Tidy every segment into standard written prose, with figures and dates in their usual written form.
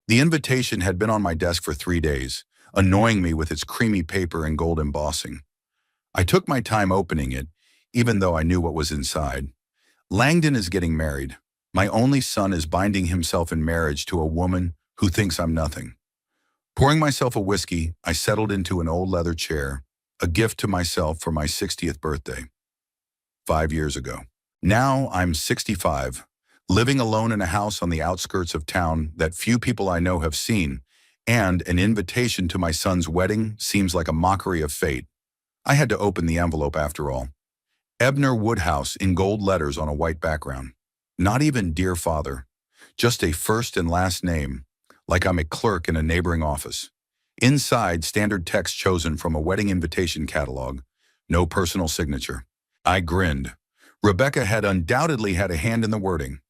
The invitation had been on my desk for 3 days, annoying me with its creamy paper and gold embossing. I took my time opening it, even though I knew what was inside. Langdon is getting married. My only son is binding himself in marriage to a woman who thinks I'm nothing. Pouring myself a whiskey, I settled into an old leather chair, a gift to myself for my 60th birthday, 5 years ago. Now I'm 65, living alone in a house on the outskirts of town that few people I know have seen, and an invitation to my son's wedding seems like a mockery of fate. I had to open the envelope after all. Ebner Woodhouse in gold letters on a white background. Not even dear father, just a first and last name, like I'm a clerk in a neighboring office. Inside, standard text chosen from a wedding invitation catalog. No personal signature. I grinned. Rebecca had undoubtedly had a hand in the wording.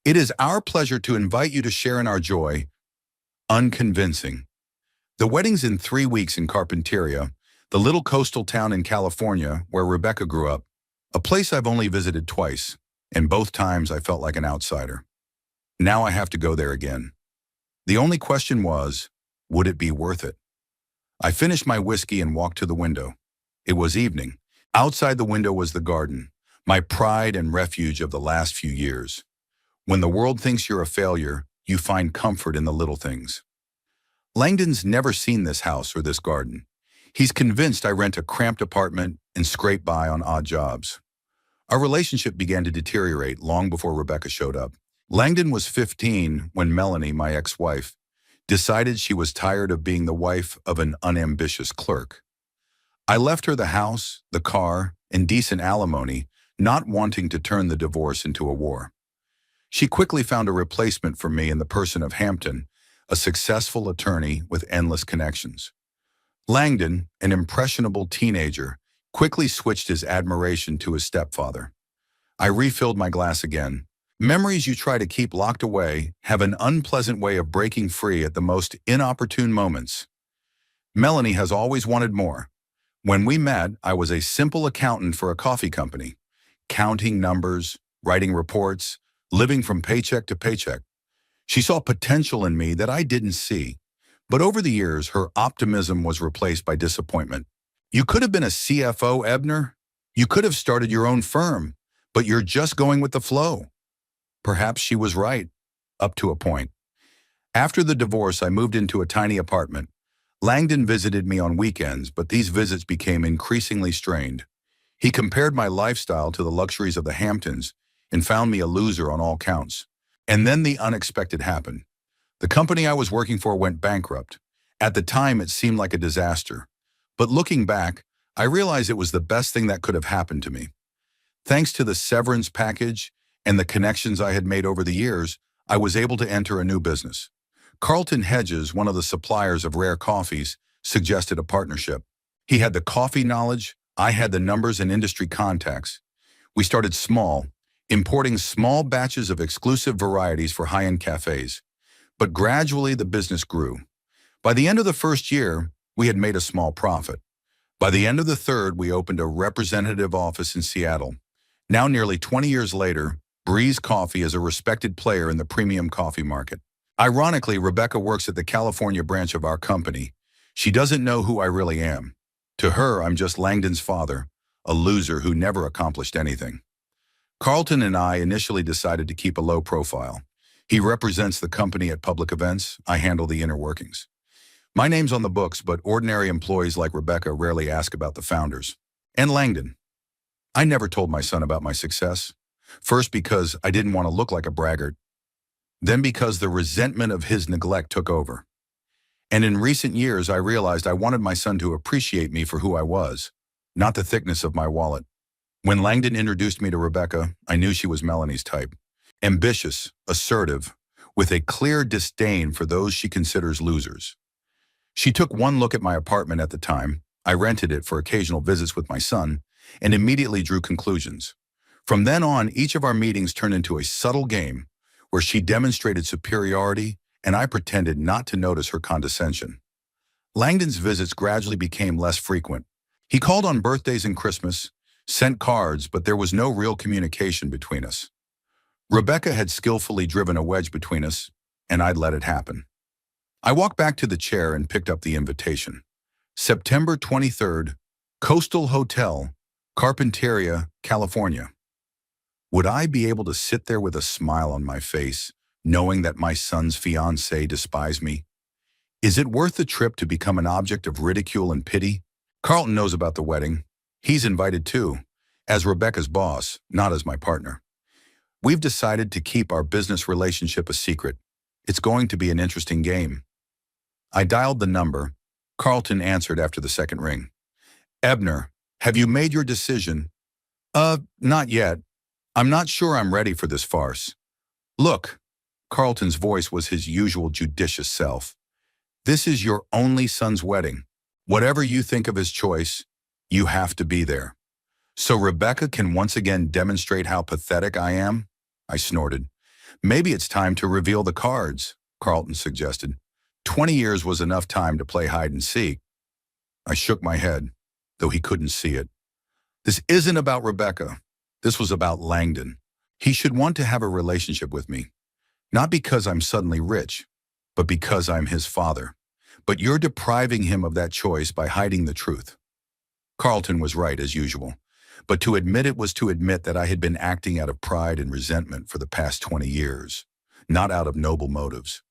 It is our pleasure to invite you to share in our joy. Unconvincing. The wedding's in 3 weeks in Carpinteria, the little coastal town in California where Rebecca grew up, a place I've only visited twice, and both times I felt like an outsider. Now I have to go there again. The only question was, would it be worth it? I finished my whiskey and walked to the window. It was evening. Outside the window was the garden, my pride and refuge of the last few years. When the world thinks you're a failure, you find comfort in the little things. Langdon's never seen this house or this garden. He's convinced I rent a cramped apartment and scrape by on odd jobs. Our relationship began to deteriorate long before Rebecca showed up. Langdon was 15 when Melanie, my ex-wife, decided she was tired of being the wife of an unambitious clerk. I left her the house, the car, and decent alimony, not wanting to turn the divorce into a war. She quickly found a replacement for me in the person of Hampton, a successful attorney with endless connections. Langdon, an impressionable teenager, quickly switched his admiration to his stepfather. I refilled my glass again. Memories you try to keep locked away have an unpleasant way of breaking free at the most inopportune moments. Melanie has always wanted more. When we met, I was a simple accountant for a coffee company, counting numbers, writing reports, living from paycheck to paycheck. She saw potential in me that I didn't see. But over the years, her optimism was replaced by disappointment. You could have been a CFO, Ebner. You could have started your own firm, but you're just going with the flow. Perhaps she was right, up to a point. After the divorce, I moved into a tiny apartment. Langdon visited me on weekends, but these visits became increasingly strained. He compared my lifestyle to the luxuries of the Hamptons and found me a loser on all counts. And then the unexpected happened. The company I was working for went bankrupt. At the time, it seemed like a disaster. But looking back, I realized it was the best thing that could have happened to me. Thanks to the severance package and the connections I had made over the years, I was able to enter a new business. Carlton Hedges, one of the suppliers of rare coffees, suggested a partnership. He had the coffee knowledge, I had the numbers and industry contacts. We started small, importing small batches of exclusive varieties for high-end cafes. But gradually the business grew. By the end of the first year, we had made a small profit. By the end of the third, we opened a representative office in Seattle. Now, nearly 20 years later, Breeze Coffee is a respected player in the premium coffee market. Ironically, Rebecca works at the California branch of our company. She doesn't know who I really am. To her, I'm just Langdon's father, a loser who never accomplished anything. Carlton and I initially decided to keep a low profile. He represents the company at public events. I handle the inner workings. My name's on the books, but ordinary employees like Rebecca rarely ask about the founders. And Langdon. I never told my son about my success. First because I didn't want to look like a braggart. Then because the resentment of his neglect took over. And in recent years, I realized I wanted my son to appreciate me for who I was, not the thickness of my wallet. When Langdon introduced me to Rebecca, I knew she was Melanie's type. Ambitious, assertive, with a clear disdain for those she considers losers. She took one look at my apartment at the time, I rented it for occasional visits with my son, and immediately drew conclusions. From then on, each of our meetings turned into a subtle game where she demonstrated superiority and I pretended not to notice her condescension. Langdon's visits gradually became less frequent. He called on birthdays and Christmas, sent cards, but there was no real communication between us. Rebecca had skillfully driven a wedge between us, and I'd let it happen. I walked back to the chair and picked up the invitation. September 23rd, Coastal Hotel, Carpinteria, California. Would I be able to sit there with a smile on my face, knowing that my son's fiancée despised me? Is it worth the trip to become an object of ridicule and pity? Carlton knows about the wedding. He's invited too, as Rebecca's boss, not as my partner. We've decided to keep our business relationship a secret. It's going to be an interesting game. I dialed the number. Carlton answered after the second ring. Ebner, have you made your decision? Not yet. I'm not sure I'm ready for this farce. Look, Carlton's voice was his usual judicious self. This is your only son's wedding. Whatever you think of his choice, you have to be there. So Rebecca can once again demonstrate how pathetic I am? I snorted. Maybe it's time to reveal the cards, Carlton suggested. 20 years was enough time to play hide and seek. I shook my head, though he couldn't see it. This isn't about Rebecca. This was about Langdon. He should want to have a relationship with me. Not because I'm suddenly rich, but because I'm his father. But you're depriving him of that choice by hiding the truth. Carlton was right, as usual. But to admit it was to admit that I had been acting out of pride and resentment for the past 20 years, not out of noble motives.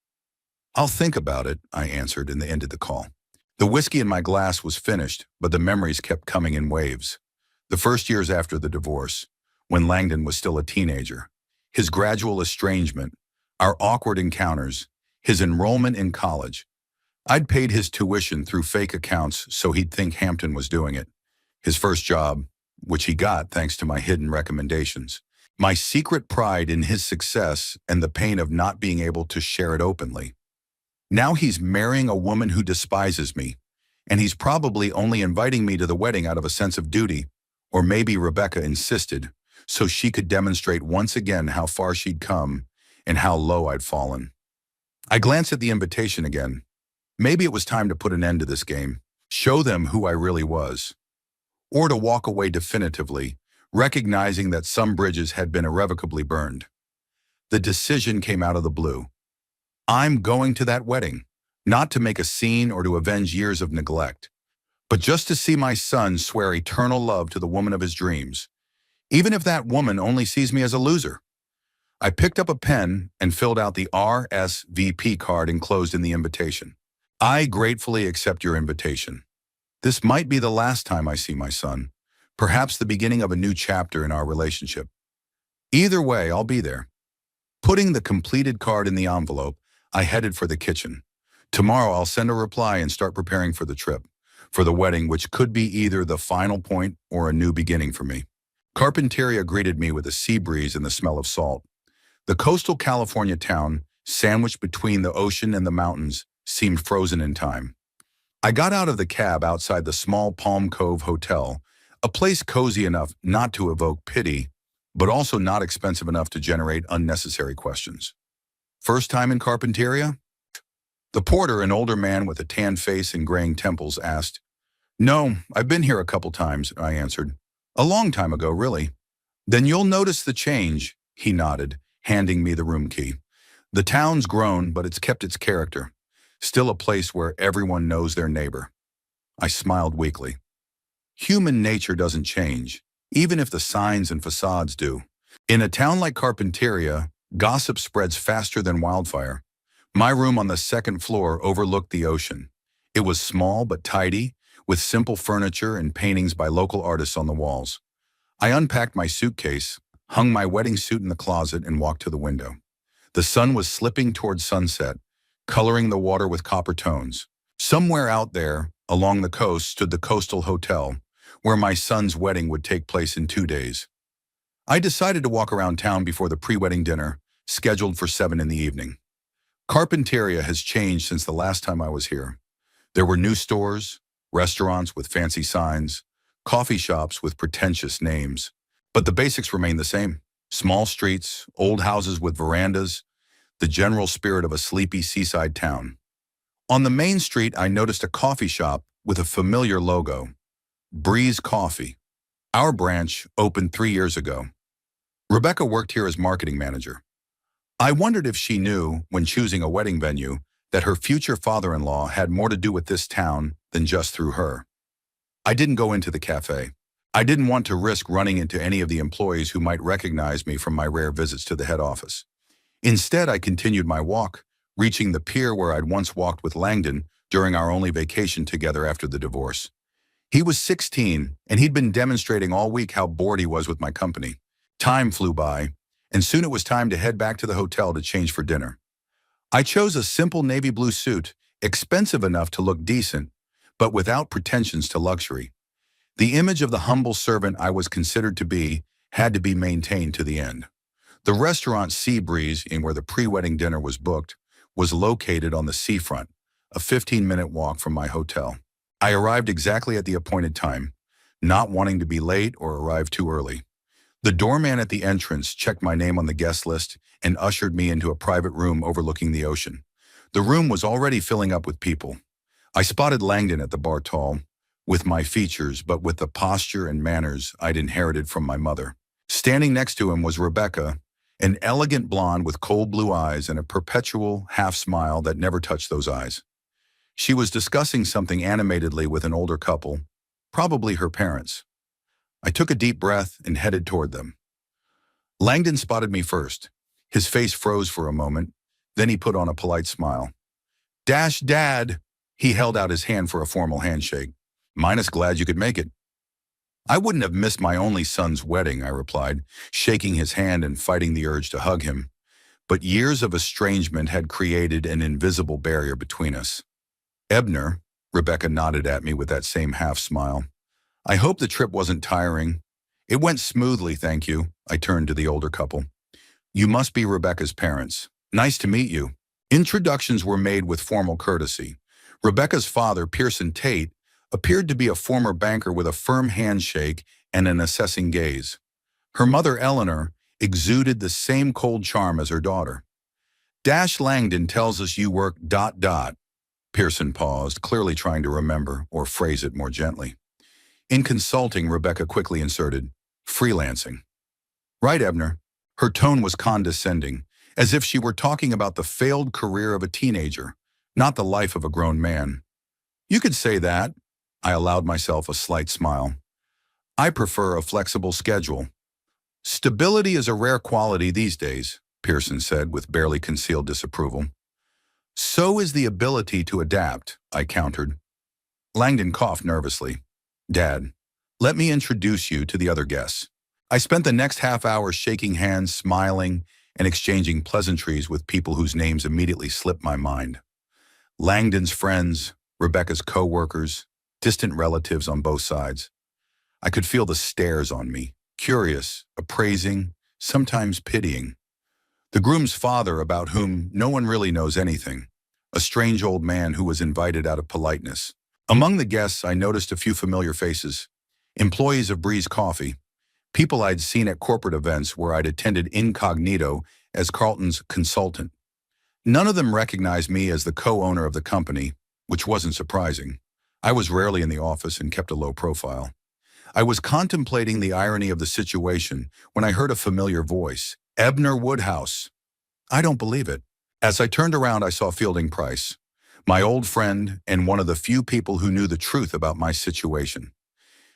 I'll think about it, I answered, and ended the call. The whiskey in my glass was finished, but the memories kept coming in waves. The first years after the divorce, when Langdon was still a teenager, his gradual estrangement, our awkward encounters, his enrollment in college. I'd paid his tuition through fake accounts so he'd think Hampton was doing it. His first job, which he got thanks to my hidden recommendations. My secret pride in his success and the pain of not being able to share it openly. Now he's marrying a woman who despises me, and he's probably only inviting me to the wedding out of a sense of duty, or maybe Rebecca insisted, so she could demonstrate once again how far she'd come and how low I'd fallen. I glanced at the invitation again. Maybe it was time to put an end to this game, show them who I really was, or to walk away definitively, recognizing that some bridges had been irrevocably burned. The decision came out of the blue. I'm going to that wedding, not to make a scene or to avenge years of neglect, but just to see my son swear eternal love to the woman of his dreams, even if that woman only sees me as a loser. I picked up a pen and filled out the RSVP card enclosed in the invitation. I gratefully accept your invitation. This might be the last time I see my son, perhaps the beginning of a new chapter in our relationship. Either way, I'll be there. Putting the completed card in the envelope, I headed for the kitchen. Tomorrow I'll send a reply and start preparing for the trip, for the wedding, which could be either the final point or a new beginning for me. Carpinteria greeted me with a sea breeze and the smell of salt. The coastal California town, sandwiched between the ocean and the mountains, seemed frozen in time. I got out of the cab outside the small Palm Cove Hotel, a place cozy enough not to evoke pity, but also not expensive enough to generate unnecessary questions. First time in Carpinteria? The porter, an older man with a tan face and graying temples, asked. No, I've been here a couple times, I answered. A long time ago, really. Then you'll notice the change, he nodded, handing me the room key. The town's grown, but it's kept its character. Still a place where everyone knows their neighbor. I smiled weakly. Human nature doesn't change, even if the signs and facades do. In a town like Carpinteria, gossip spreads faster than wildfire. My room on the second floor overlooked the ocean. It was small but tidy, with simple furniture and paintings by local artists on the walls. I unpacked my suitcase, hung my wedding suit in the closet, and walked to the window. The sun was slipping towards sunset, coloring the water with copper tones. Somewhere out there, along the coast, stood the Coastal Hotel, where my son's wedding would take place in 2 days. I decided to walk around town before the pre-wedding dinner, scheduled for 7 in the evening. Carpinteria has changed since the last time I was here. There were new stores, restaurants with fancy signs, coffee shops with pretentious names. But the basics remain the same. Small streets, old houses with verandas, the general spirit of a sleepy seaside town. On the main street, I noticed a coffee shop with a familiar logo, Breeze Coffee. Our branch opened 3 years ago. Rebecca worked here as marketing manager. I wondered if she knew, when choosing a wedding venue, that her future father-in-law had more to do with this town than just through her. I didn't go into the cafe. I didn't want to risk running into any of the employees who might recognize me from my rare visits to the head office. Instead, I continued my walk, reaching the pier where I'd once walked with Langdon during our only vacation together after the divorce. He was 16, and he'd been demonstrating all week how bored he was with my company. Time flew by, and soon it was time to head back to the hotel to change for dinner. I chose a simple navy blue suit, expensive enough to look decent, but without pretensions to luxury. The image of the humble servant I was considered to be had to be maintained to the end. The restaurant Sea Breeze, in where the pre-wedding dinner was booked, was located on the seafront, a 15-minute walk from my hotel. I arrived exactly at the appointed time, not wanting to be late or arrive too early. The doorman at the entrance checked my name on the guest list and ushered me into a private room overlooking the ocean. The room was already filling up with people. I spotted Langdon at the bar tall, with my features but with the posture and manners I'd inherited from my mother. Standing next to him was Rebecca, an elegant blonde with cold blue eyes and a perpetual half-smile that never touched those eyes. She was discussing something animatedly with an older couple, probably her parents. I took a deep breath and headed toward them. Langdon spotted me first. His face froze for a moment, then he put on a polite smile. Dad! He held out his hand for a formal handshake. Minus glad you could make it. I wouldn't have missed my only son's wedding, I replied, shaking his hand and fighting the urge to hug him. But years of estrangement had created an invisible barrier between us. Ebner, Rebecca nodded at me with that same half-smile. I hope the trip wasn't tiring. It went smoothly, thank you, I turned to the older couple. You must be Rebecca's parents. Nice to meet you. Introductions were made with formal courtesy. Rebecca's father, Pearson Tate, appeared to be a former banker with a firm handshake and an assessing gaze. Her mother, Eleanor, exuded the same cold charm as her daughter. Langdon tells us you work ... Pearson paused, clearly trying to remember or phrase it more gently. In consulting, Rebecca quickly inserted, freelancing. Right, Ebner. Her tone was condescending, as if she were talking about the failed career of a teenager, not the life of a grown man. You could say that. I allowed myself a slight smile. I prefer a flexible schedule. Stability is a rare quality these days, Pearson said with barely concealed disapproval. So is the ability to adapt, I countered. Langdon coughed nervously. Dad, let me introduce you to the other guests. I spent the next half hour shaking hands, smiling, and exchanging pleasantries with people whose names immediately slipped my mind. Langdon's friends, Rebecca's co-workers, distant relatives on both sides. I could feel the stares on me, curious, appraising, sometimes pitying. The groom's father, about whom no one really knows anything, a strange old man who was invited out of politeness. Among the guests, I noticed a few familiar faces, employees of Breeze Coffee, people I'd seen at corporate events where I'd attended incognito as Carlton's consultant. None of them recognized me as the co-owner of the company, which wasn't surprising. I was rarely in the office and kept a low profile. I was contemplating the irony of the situation when I heard a familiar voice, Ebner Woodhouse. I don't believe it. As I turned around, I saw Fielding Price, my old friend and one of the few people who knew the truth about my situation.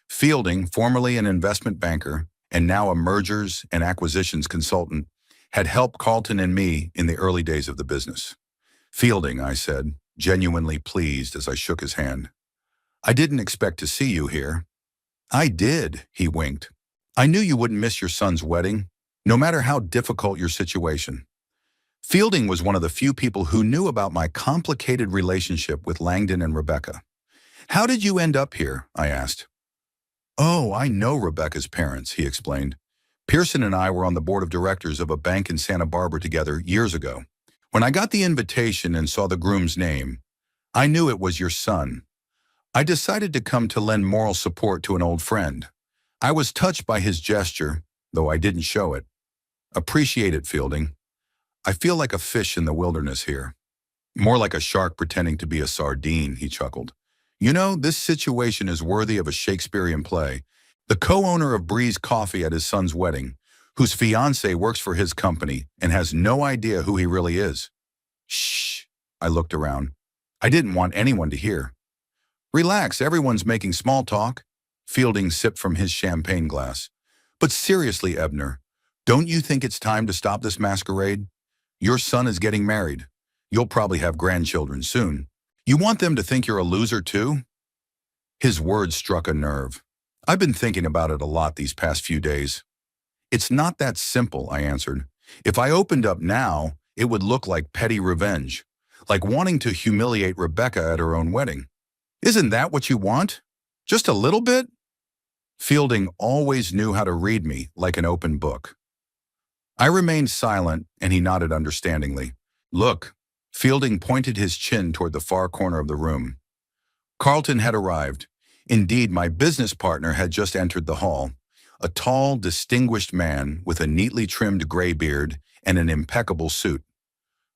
Fielding, formerly an investment banker and now a mergers and acquisitions consultant, had helped Carlton and me in the early days of the business. Fielding, I said, genuinely pleased as I shook his hand. I didn't expect to see you here. I did, he winked. I knew you wouldn't miss your son's wedding, no matter how difficult your situation. Fielding was one of the few people who knew about my complicated relationship with Langdon and Rebecca. How did you end up here? I asked. Oh, I know Rebecca's parents, he explained. Pearson and I were on the board of directors of a bank in Santa Barbara together years ago. When I got the invitation and saw the groom's name, I knew it was your son. I decided to come to lend moral support to an old friend. I was touched by his gesture, though I didn't show it. Appreciate it, Fielding. I feel like a fish in the wilderness here. More like a shark pretending to be a sardine, he chuckled. You know, this situation is worthy of a Shakespearean play. The co-owner of Breeze Coffee at his son's wedding, whose fiancée works for his company and has no idea who he really is. Shh, I looked around. I didn't want anyone to hear. Relax, everyone's making small talk. Fielding sipped from his champagne glass. But seriously, Ebner, don't you think it's time to stop this masquerade? Your son is getting married. You'll probably have grandchildren soon. You want them to think you're a loser too? His words struck a nerve. I've been thinking about it a lot these past few days. It's not that simple, I answered. If I opened up now, it would look like petty revenge, like wanting to humiliate Rebecca at her own wedding. Isn't that what you want? Just a little bit? Fielding always knew how to read me like an open book. I remained silent, and he nodded understandingly. Look, Fielding pointed his chin toward the far corner of the room. Carlton had arrived. Indeed, my business partner had just entered the hall, a tall, distinguished man with a neatly trimmed gray beard and an impeccable suit.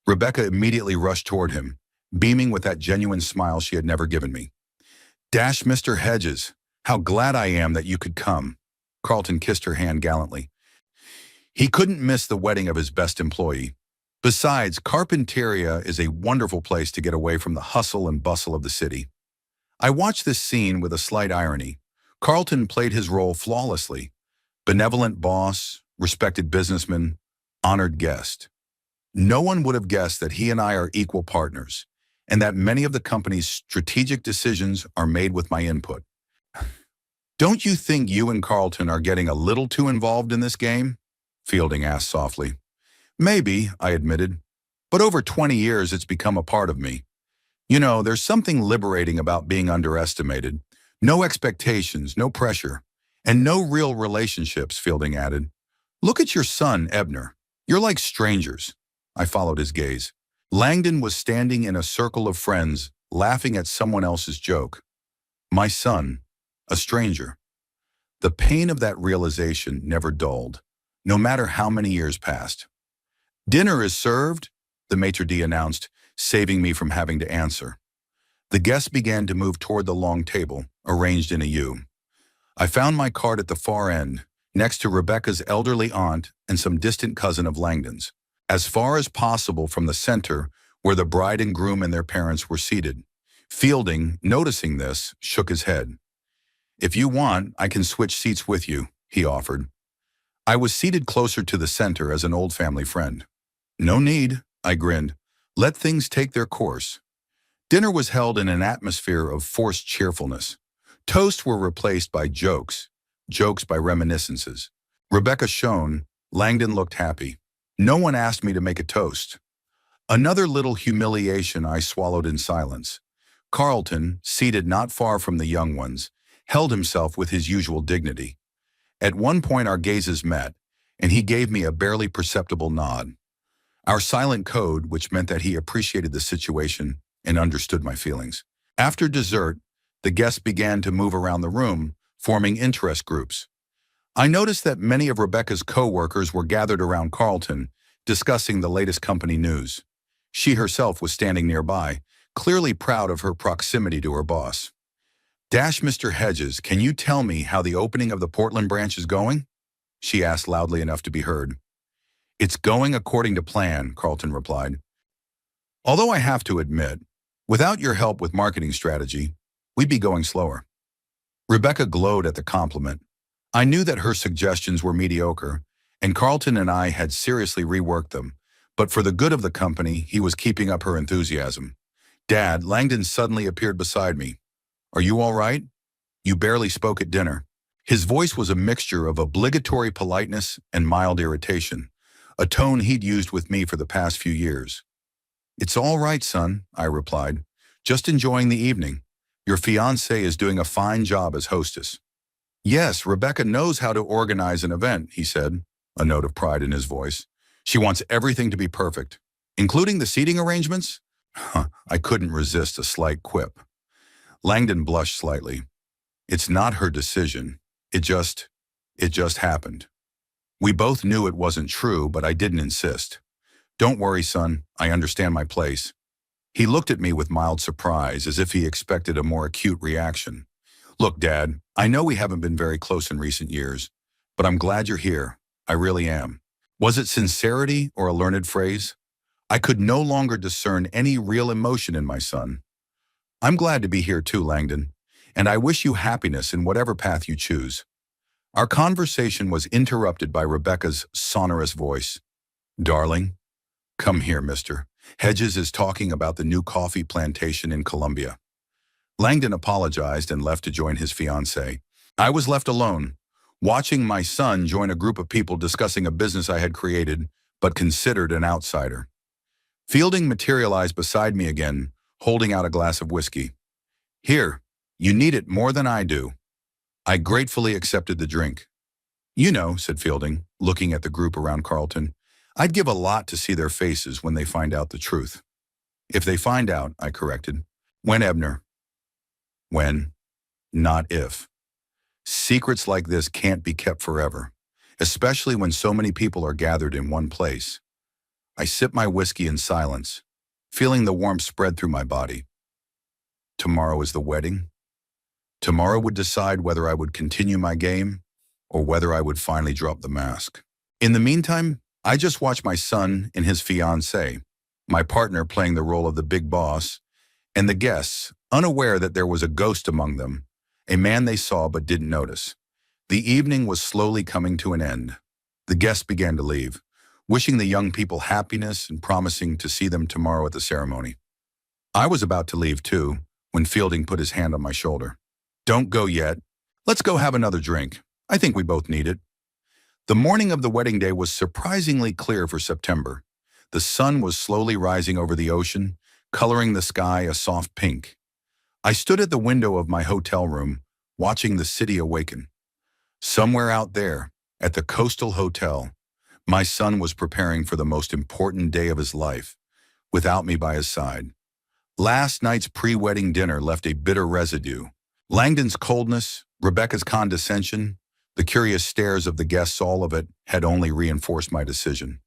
Rebecca immediately rushed toward him, beaming with that genuine smile she had never given me. "Dash, Mr. Hedges, how glad I am that you could come." Carlton kissed her hand gallantly. He couldn't miss the wedding of his best employee. Besides, Carpinteria is a wonderful place to get away from the hustle and bustle of the city. I watched this scene with a slight irony. Carlton played his role flawlessly. Benevolent boss, respected businessman, honored guest. No one would have guessed that he and I are equal partners, and that many of the company's strategic decisions are made with my input. "Don't you think you and Carlton are getting a little too involved in this game?" Fielding asked softly. "Maybe," I admitted, "but over 20 years it's become a part of me. You know, there's something liberating about being underestimated. No expectations, no pressure, and no real relationships," Fielding added. "Look at your son, Ebner. You're like strangers." I followed his gaze. Langdon was standing in a circle of friends, laughing at someone else's joke. My son, a stranger. The pain of that realization never dulled, no matter how many years passed. "Dinner is served," the maitre d' announced, saving me from having to answer. The guests began to move toward the long table, arranged in a U. I found my cart at the far end, next to Rebecca's elderly aunt and some distant cousin of Langdon's, as far as possible from the center where the bride and groom and their parents were seated. Fielding, noticing this, shook his head. "If you want, I can switch seats with you," he offered. I was seated closer to the center as an old family friend. "No need," I grinned. "Let things take their course." Dinner was held in an atmosphere of forced cheerfulness. Toasts were replaced by jokes by reminiscences. Rebecca shone, Langdon looked happy. No one asked me to make a toast. Another little humiliation I swallowed in silence. Carlton, seated not far from the young ones, held himself with his usual dignity. At one point our gazes met, and he gave me a barely perceptible nod. Our silent code, which meant that he appreciated the situation and understood my feelings. After dessert, the guests began to move around the room, forming interest groups. I noticed that many of Rebecca's co-workers were gathered around Carlton, discussing the latest company news. She herself was standing nearby, clearly proud of her proximity to her boss. "Dash, Mr. Hedges, can you tell me how the opening of the Portland branch is going?" she asked loudly enough to be heard. "It's going according to plan," Carlton replied. "Although I have to admit, without your help with marketing strategy, we'd be going slower." Rebecca glowed at the compliment. I knew that her suggestions were mediocre, and Carlton and I had seriously reworked them, but for the good of the company, he was keeping up her enthusiasm. "Dad," Langdon suddenly appeared beside me. "Are you all right? You barely spoke at dinner." His voice was a mixture of obligatory politeness and mild irritation, a tone he'd used with me for the past few years. "It's all right, son," I replied. "Just enjoying the evening. Your fiancée is doing a fine job as hostess." "Yes, Rebecca knows how to organize an event," he said, a note of pride in his voice. "She wants everything to be perfect, including the seating arrangements." I couldn't resist a slight quip. Langdon blushed slightly. "It's not her decision. It just happened." We both knew it wasn't true, but I didn't insist. "Don't worry, son. I understand my place." He looked at me with mild surprise, as if he expected a more acute reaction. "Look, Dad, I know we haven't been very close in recent years, but I'm glad you're here. I really am." Was it sincerity or a learned phrase? I could no longer discern any real emotion in my son. I'm glad to be here too, Langdon, and I wish you happiness in whatever path you choose. Our conversation was interrupted by Rebecca's sonorous voice. Darling, come here, mister. Hedges is talking about the new coffee plantation in Colombia. Langdon apologized and left to join his fiancée. I was left alone, watching my son join a group of people discussing a business I had created, but considered an outsider. Fielding materialized beside me again, holding out a glass of whiskey. Here, you need it more than I do. I gratefully accepted the drink. You know, said Fielding, looking at the group around Carlton, I'd give a lot to see their faces when they find out the truth. If they find out, I corrected. When, Ebner? When, not if. Secrets like this can't be kept forever, especially when so many people are gathered in one place. I sipped my whiskey in silence, feeling the warmth spread through my body. Tomorrow is the wedding. Tomorrow would decide whether I would continue my game or whether I would finally drop the mask. In the meantime, I just watched my son and his fiancée, my partner playing the role of the big boss, and the guests, unaware that there was a ghost among them, a man they saw but didn't notice. The evening was slowly coming to an end. The guests began to leave, wishing the young people happiness and promising to see them tomorrow at the ceremony. I was about to leave too, when Fielding put his hand on my shoulder. Don't go yet. Let's go have another drink. I think we both need it. The morning of the wedding day was surprisingly clear for September. The sun was slowly rising over the ocean, coloring the sky a soft pink. I stood at the window of my hotel room, watching the city awaken. Somewhere out there, at the coastal hotel, my son was preparing for the most important day of his life, without me by his side. Last night's pre-wedding dinner left a bitter residue. Langdon's coldness, Rebecca's condescension, the curious stares of the guests, all of it had only reinforced my decision.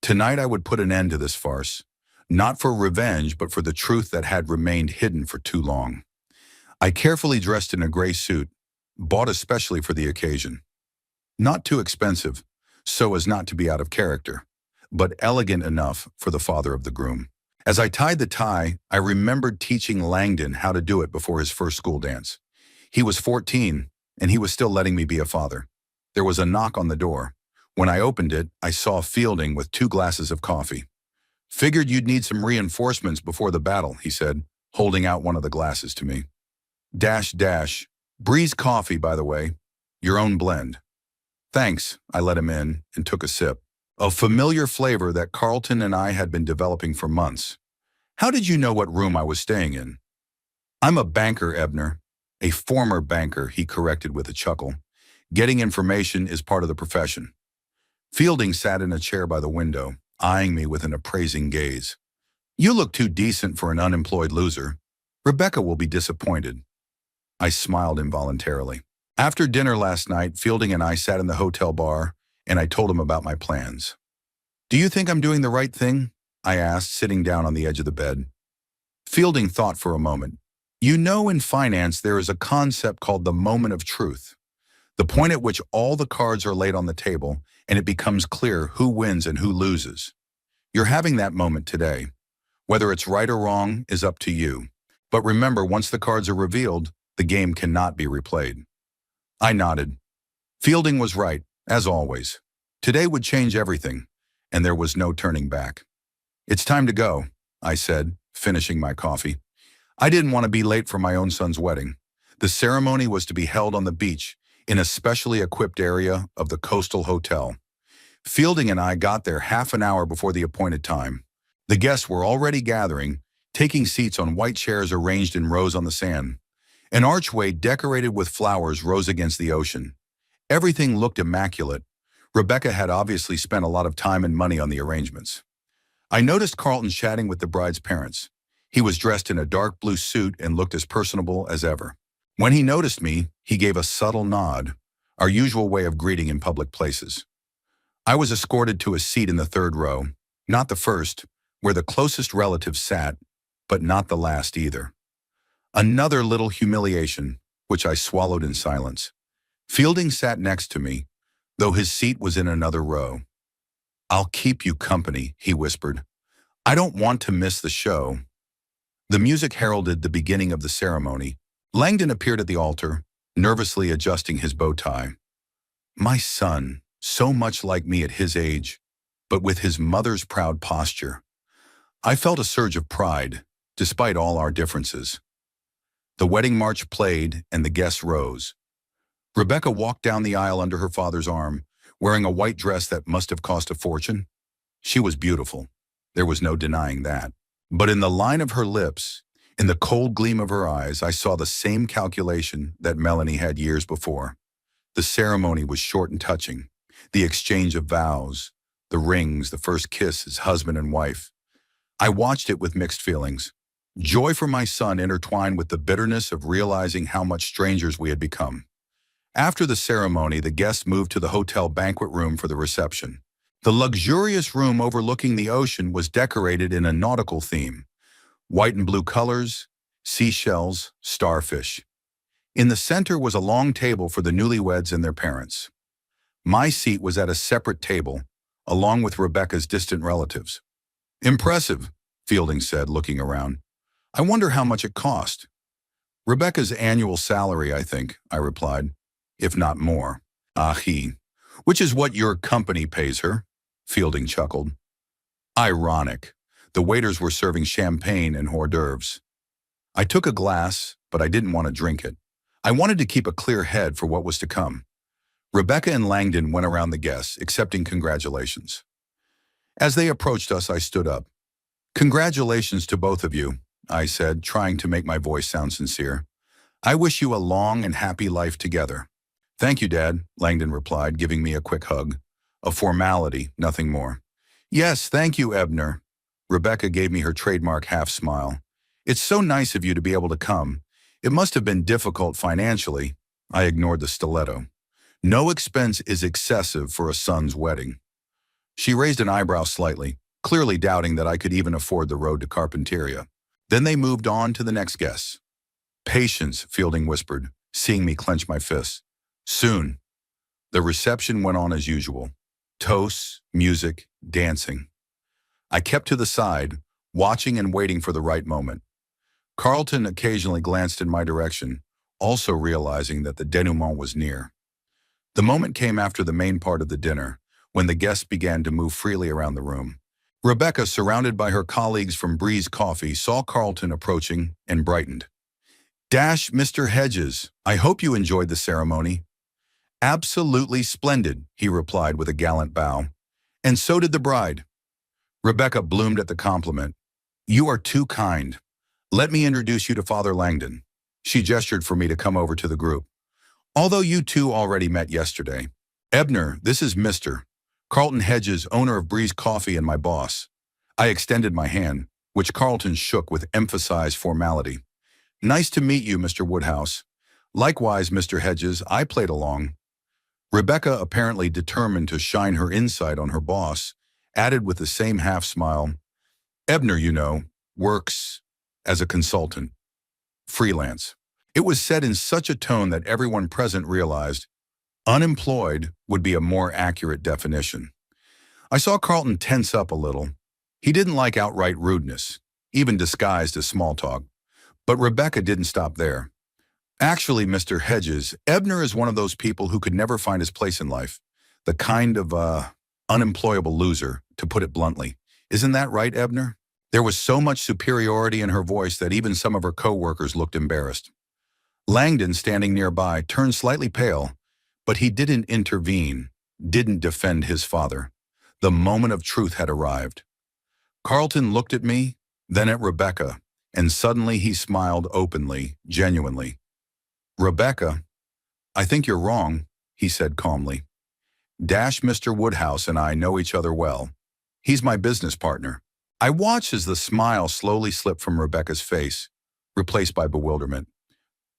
Tonight I would put an end to this farce, not for revenge, but for the truth that had remained hidden for too long. I carefully dressed in a gray suit, bought especially for the occasion. Not too expensive, so as not to be out of character, but elegant enough for the father of the groom. As I tied the tie, I remembered teaching Langdon how to do it before his first school dance. He was 14, and he was still letting me be a father. There was a knock on the door. When I opened it, I saw Fielding with 2 glasses of coffee. Figured you'd need some reinforcements before the battle, he said, holding out one of the glasses to me. Breeze coffee, by the way. Your own blend. Thanks, I let him in and took a sip. A familiar flavor that Carlton and I had been developing for months. How did you know what room I was staying in? I'm a banker, Ebner. A former banker, he corrected with a chuckle. Getting information is part of the profession. Fielding sat in a chair by the window, eyeing me with an appraising gaze. You look too decent for an unemployed loser. Rebecca will be disappointed. I smiled involuntarily. After dinner last night, Fielding and I sat in the hotel bar, and I told him about my plans. Do you think I'm doing the right thing? I asked, sitting down on the edge of the bed. Fielding thought for a moment. You know, in finance, there is a concept called the moment of truth, the point at which all the cards are laid on the table and it becomes clear who wins and who loses. You're having that moment today. Whether it's right or wrong is up to you. But remember, once the cards are revealed, the game cannot be replayed. I nodded. Fielding was right, as always. Today would change everything, and there was no turning back. It's time to go, I said, finishing my coffee. I didn't want to be late for my own son's wedding. The ceremony was to be held on the beach, in a specially equipped area of the coastal hotel. Fielding and I got there half an hour before the appointed time. The guests were already gathering, taking seats on white chairs arranged in rows on the sand. An archway decorated with flowers rose against the ocean. Everything looked immaculate. Rebecca had obviously spent a lot of time and money on the arrangements. I noticed Carlton chatting with the bride's parents. He was dressed in a dark blue suit and looked as personable as ever. When he noticed me, he gave a subtle nod, our usual way of greeting in public places. I was escorted to a seat in the 3rd row, not the first, where the closest relatives sat, but not the last either. Another little humiliation, which I swallowed in silence. Fielding sat next to me, though his seat was in another row. I'll keep you company, he whispered, I don't want to miss the show. The music heralded the beginning of the ceremony. Langdon appeared at the altar, nervously adjusting his bow tie. My son, so much like me at his age, but with his mother's proud posture. I felt a surge of pride, despite all our differences. The wedding march played and the guests rose. Rebecca walked down the aisle under her father's arm, wearing a white dress that must have cost a fortune. She was beautiful. There was no denying that. But in the line of her lips, in the cold gleam of her eyes, I saw the same calculation that Melanie had years before. The ceremony was short and touching. The exchange of vows, the rings, the first kiss as husband and wife. I watched it with mixed feelings. Joy for my son intertwined with the bitterness of realizing how much strangers we had become. After the ceremony, the guests moved to the hotel banquet room for the reception. The luxurious room overlooking the ocean was decorated in a nautical theme. White and blue colors, seashells, starfish. In the center was a long table for the newlyweds and their parents. My seat was at a separate table, along with Rebecca's distant relatives. Impressive, Fielding said, looking around. I wonder how much it cost. Rebecca's annual salary, I think, I replied, if not more. Which is what your company pays her, Fielding chuckled. Ironic. The waiters were serving champagne and hors d'oeuvres. I took a glass, but I didn't want to drink it. I wanted to keep a clear head for what was to come. Rebecca and Langdon went around the guests, accepting congratulations. As they approached us, I stood up. Congratulations to both of you, I said, trying to make my voice sound sincere. I wish you a long and happy life together. Thank you, Dad, Langdon replied, giving me a quick hug. A formality, nothing more. Yes, thank you, Ebner. Rebecca gave me her trademark half-smile. It's so nice of you to be able to come. It must have been difficult financially. I ignored the stiletto. No expense is excessive for a son's wedding. She raised an eyebrow slightly, clearly doubting that I could even afford the road to Carpinteria. Then they moved on to the next guests. Patience, Fielding whispered, seeing me clench my fists. Soon. The reception went on as usual. Toasts, music, dancing. I kept to the side, watching and waiting for the right moment. Carlton occasionally glanced in my direction, also realizing that the denouement was near. The moment came after the main part of the dinner, when the guests began to move freely around the room. Rebecca, surrounded by her colleagues from Breeze Coffee, saw Carlton approaching and brightened. Mr. Hedges, I hope you enjoyed the ceremony. Absolutely splendid, he replied with a gallant bow. And so did the bride. Rebecca bloomed at the compliment. You are too kind. Let me introduce you to Father Langdon. She gestured for me to come over to the group. Although you two already met yesterday. Ebner, this is Mr. Carlton Hedges, owner of Breeze Coffee and my boss. I extended my hand, which Carlton shook with emphasized formality. Nice to meet you, Mr. Woodhouse. Likewise, Mr. Hedges, I played along. Rebecca, apparently determined to shine her insight on her boss, added with the same half-smile, Ebner, you know, works as a consultant. Freelance. It was said in such a tone that everyone present realized unemployed would be a more accurate definition. I saw Carlton tense up a little. He didn't like outright rudeness, even disguised as small talk. But Rebecca didn't stop there. Actually, Mr. Hedges, Ebner is one of those people who could never find his place in life. The kind of, unemployable loser, to put it bluntly. Isn't that right, Ebner? There was so much superiority in her voice that even some of her co-workers looked embarrassed. Langdon, standing nearby, turned slightly pale, but he didn't intervene, didn't defend his father. The moment of truth had arrived. Carlton looked at me, then at Rebecca, and suddenly he smiled openly, genuinely. Rebecca, I think you're wrong, he said calmly. Mr. Woodhouse and I know each other well. He's my business partner. I watched as the smile slowly slipped from Rebecca's face, replaced by bewilderment.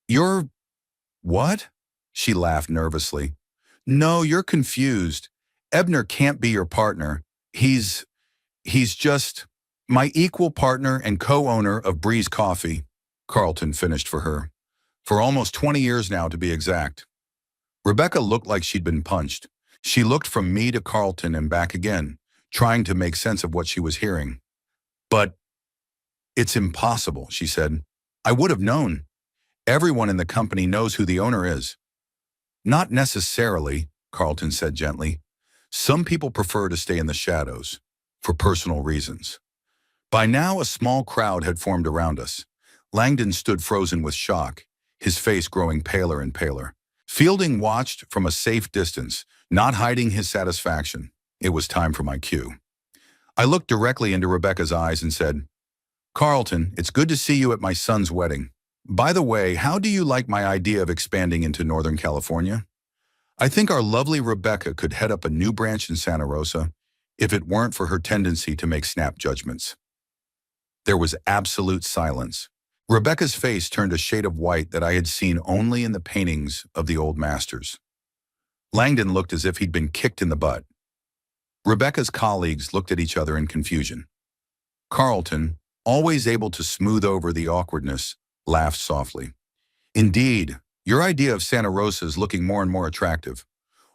You're... what? She laughed nervously. No, you're confused. Ebner can't be your partner. He's just my equal partner and co-owner of Breeze Coffee, Carlton finished for her. For almost 20 years now, to be exact. Rebecca looked like she'd been punched. She looked from me to Carlton and back again, trying to make sense of what she was hearing. But it's impossible, she said. I would have known. Everyone in the company knows who the owner is. Not necessarily, Carlton said gently. Some people prefer to stay in the shadows, for personal reasons. By now, a small crowd had formed around us. Langdon stood frozen with shock, his face growing paler and paler. Fielding watched from a safe distance, not hiding his satisfaction. It was time for my cue. I looked directly into Rebecca's eyes and said, Carlton, it's good to see you at my son's wedding. By the way, how do you like my idea of expanding into Northern California? I think our lovely Rebecca could head up a new branch in Santa Rosa if it weren't for her tendency to make snap judgments. There was absolute silence. Rebecca's face turned a shade of white that I had seen only in the paintings of the old masters. Langdon looked as if he'd been kicked in the butt. Rebecca's colleagues looked at each other in confusion. Carlton, always able to smooth over the awkwardness, laughed softly. Indeed, your idea of Santa Rosa is looking more and more attractive.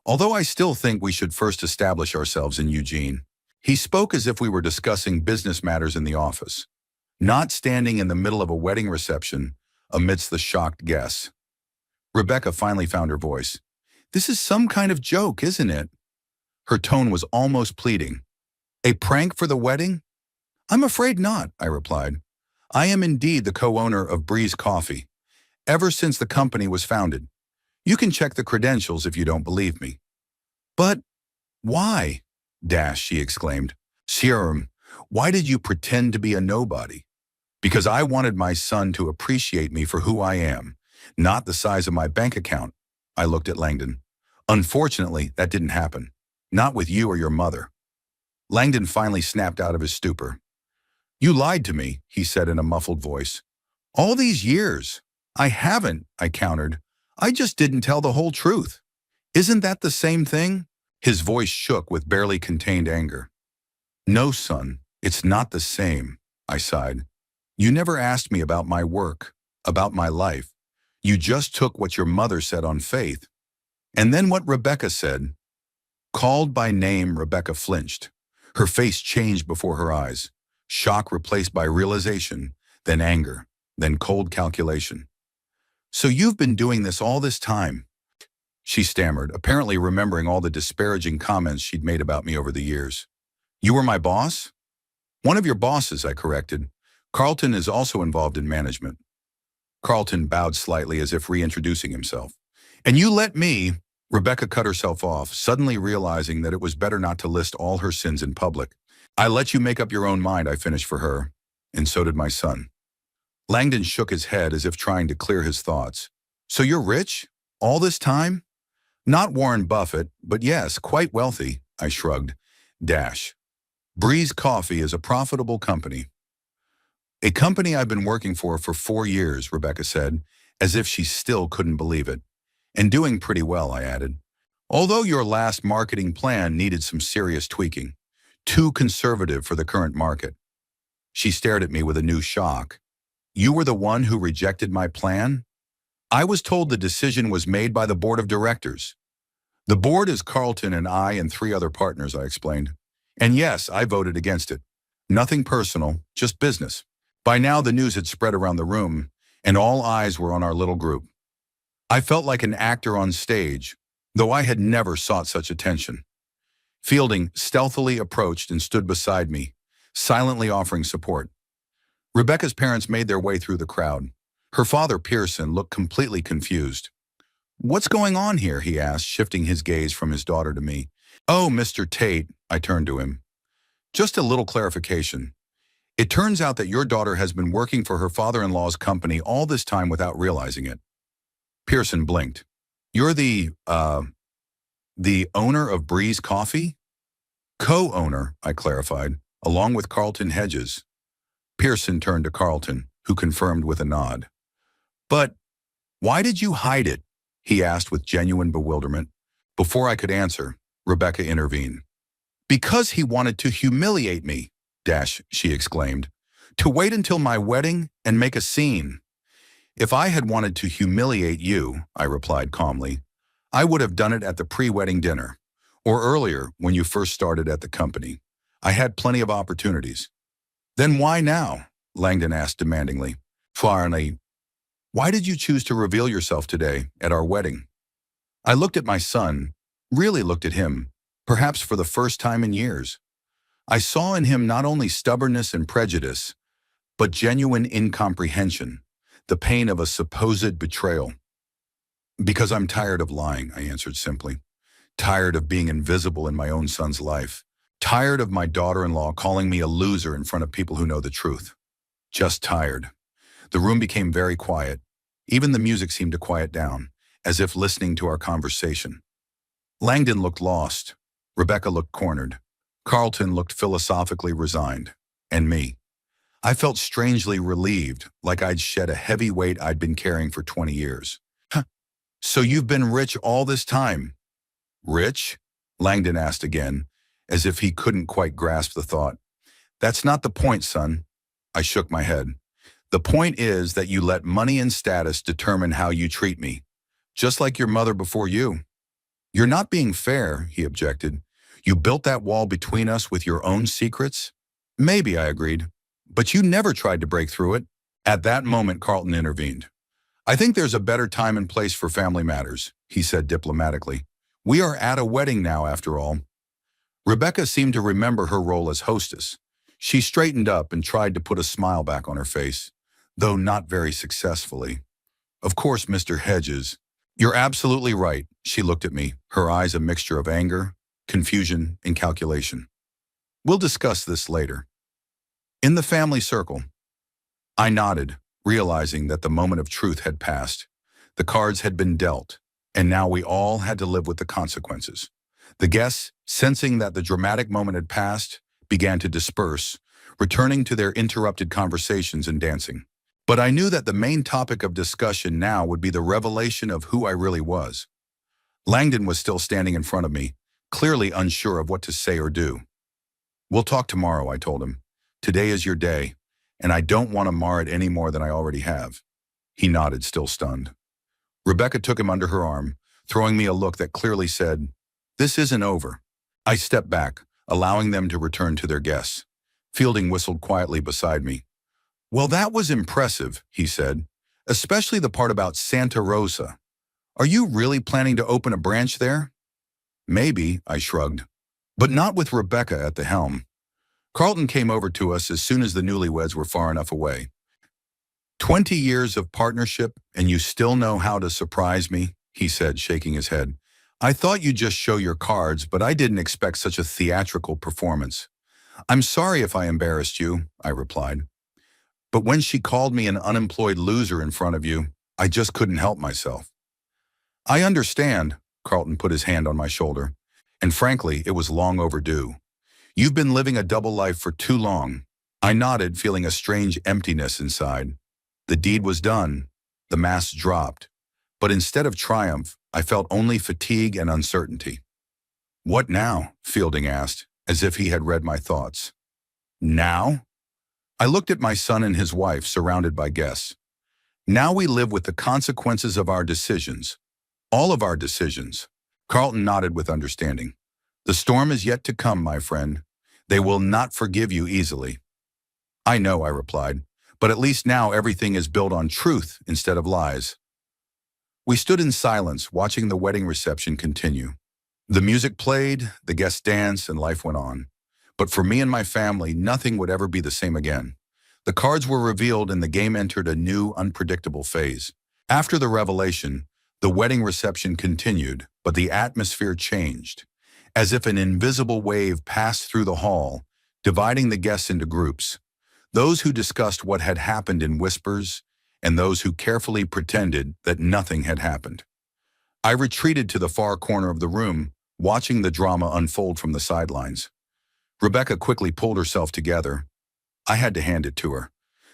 Although I still think we should first establish ourselves in Eugene. He spoke as if we were discussing business matters in the office, not standing in the middle of a wedding reception amidst the shocked guests. Rebecca finally found her voice. This is some kind of joke, isn't it? Her tone was almost pleading. A prank for the wedding? I'm afraid not, I replied. I am indeed the co-owner of Breeze Coffee, ever since the company was founded. You can check the credentials if you don't believe me. But why? She exclaimed. Serum, why did you pretend to be a nobody? Because I wanted my son to appreciate me for who I am, not the size of my bank account. I looked at Langdon. Unfortunately, that didn't happen. Not with you or your mother. Langdon finally snapped out of his stupor. You lied to me, he said in a muffled voice. All these years. I haven't, I countered. I just didn't tell the whole truth. Isn't that the same thing? His voice shook with barely contained anger. No, son, it's not the same, I sighed. You never asked me about my work, about my life. You just took what your mother said on faith. And then what Rebecca said. Called by name, Rebecca flinched. Her face changed before her eyes. Shock replaced by realization, then anger, then cold calculation. So you've been doing this all this time, she stammered, apparently remembering all the disparaging comments she'd made about me over the years. You were my boss? One of your bosses, I corrected. Carlton is also involved in management. Carlton bowed slightly as if reintroducing himself. And you let me, Rebecca cut herself off, suddenly realizing that it was better not to list all her sins in public. I let you make up your own mind, I finished for her, and so did my son. Langdon shook his head as if trying to clear his thoughts. So you're rich? All this time? Not Warren Buffett, but yes, quite wealthy, I shrugged. Breeze Coffee is a profitable company. A company I've been working for 4 years, Rebecca said, as if she still couldn't believe it. And doing pretty well, I added. Although your last marketing plan needed some serious tweaking. Too conservative for the current market. She stared at me with a new shock. You were the one who rejected my plan? I was told the decision was made by the board of directors. The board is Carlton and I and 3 other partners, I explained. And yes, I voted against it. Nothing personal, just business. By now, the news had spread around the room, and all eyes were on our little group. I felt like an actor on stage, though I had never sought such attention. Fielding stealthily approached and stood beside me, silently offering support. Rebecca's parents made their way through the crowd. Her father, Pearson, looked completely confused. What's going on here? He asked, shifting his gaze from his daughter to me. Oh, Mr. Tate, I turned to him. Just a little clarification. It turns out that your daughter has been working for her father-in-law's company all this time without realizing it. Pearson blinked. You're the owner of Breeze Coffee? Co-owner, I clarified, along with Carlton Hedges. Pearson turned to Carlton, who confirmed with a nod. But why did you hide it? He asked with genuine bewilderment. Before I could answer, Rebecca intervened. Because he wanted to humiliate me, she exclaimed. To wait until my wedding and make a scene. If I had wanted to humiliate you, I replied calmly, I would have done it at the pre-wedding dinner, or earlier when you first started at the company. I had plenty of opportunities. Then why now? Langdon asked demandingly. Finally, why did you choose to reveal yourself today at our wedding? I looked at my son, really looked at him, perhaps for the first time in years. I saw in him not only stubbornness and prejudice, but genuine incomprehension, the pain of a supposed betrayal. Because I'm tired of lying, I answered simply. Tired of being invisible in my own son's life. Tired of my daughter-in-law calling me a loser in front of people who know the truth. Just tired. The room became very quiet. Even the music seemed to quiet down, as if listening to our conversation. Langdon looked lost. Rebecca looked cornered. Carlton looked philosophically resigned. And me. I felt strangely relieved, like I'd shed a heavy weight I'd been carrying for 20 years. So you've been rich all this time? Rich? Langdon asked again, as if he couldn't quite grasp the thought. That's not the point, son. I shook my head. The point is that you let money and status determine how you treat me, just like your mother before you. You're not being fair, he objected. You built that wall between us with your own secrets? Maybe, I agreed. But you never tried to break through it. At that moment, Carlton intervened. I think there's a better time and place for family matters, he said diplomatically. We are at a wedding now, after all. Rebecca seemed to remember her role as hostess. She straightened up and tried to put a smile back on her face, though not very successfully. Of course, Mr. Hedges. You're absolutely right, she looked at me, her eyes a mixture of anger, confusion, and calculation. We'll discuss this later. In the family circle. I nodded, realizing that the moment of truth had passed. The cards had been dealt, and now we all had to live with the consequences. The guests, sensing that the dramatic moment had passed, began to disperse, returning to their interrupted conversations and dancing. But I knew that the main topic of discussion now would be the revelation of who I really was. Langdon was still standing in front of me, clearly unsure of what to say or do. We'll talk tomorrow, I told him. Today is your day, and I don't want to mar it any more than I already have. He nodded, still stunned. Rebecca took him under her arm, throwing me a look that clearly said, "This isn't over." I stepped back, allowing them to return to their guests. Fielding whistled quietly beside me. Well, that was impressive, he said, especially the part about Santa Rosa. Are you really planning to open a branch there? Maybe, I shrugged, but not with Rebecca at the helm. Carlton came over to us as soon as the newlyweds were far enough away. 20 years of partnership, and you still know how to surprise me, he said, shaking his head. I thought you'd just show your cards, but I didn't expect such a theatrical performance. I'm sorry if I embarrassed you, I replied. But when she called me an unemployed loser in front of you, I just couldn't help myself. I understand, Carlton put his hand on my shoulder, and frankly, it was long overdue. You've been living a double life for too long. I nodded, feeling a strange emptiness inside. The deed was done. The mask dropped. But instead of triumph, I felt only fatigue and uncertainty. What now? Fielding asked, as if he had read my thoughts. Now? I looked at my son and his wife, surrounded by guests. Now we live with the consequences of our decisions. All of our decisions. Carlton nodded with understanding. The storm is yet to come, my friend. They will not forgive you easily. I know, I replied, but at least now everything is built on truth instead of lies. We stood in silence, watching the wedding reception continue. The music played, the guests danced, and life went on. But for me and my family, nothing would ever be the same again. The cards were revealed and the game entered a new, unpredictable phase. After the revelation, the wedding reception continued, but the atmosphere changed. As if an invisible wave passed through the hall, dividing the guests into groups. Those who discussed what had happened in whispers, and those who carefully pretended that nothing had happened. I retreated to the far corner of the room, watching the drama unfold from the sidelines. Rebecca quickly pulled herself together. I had to hand it to her.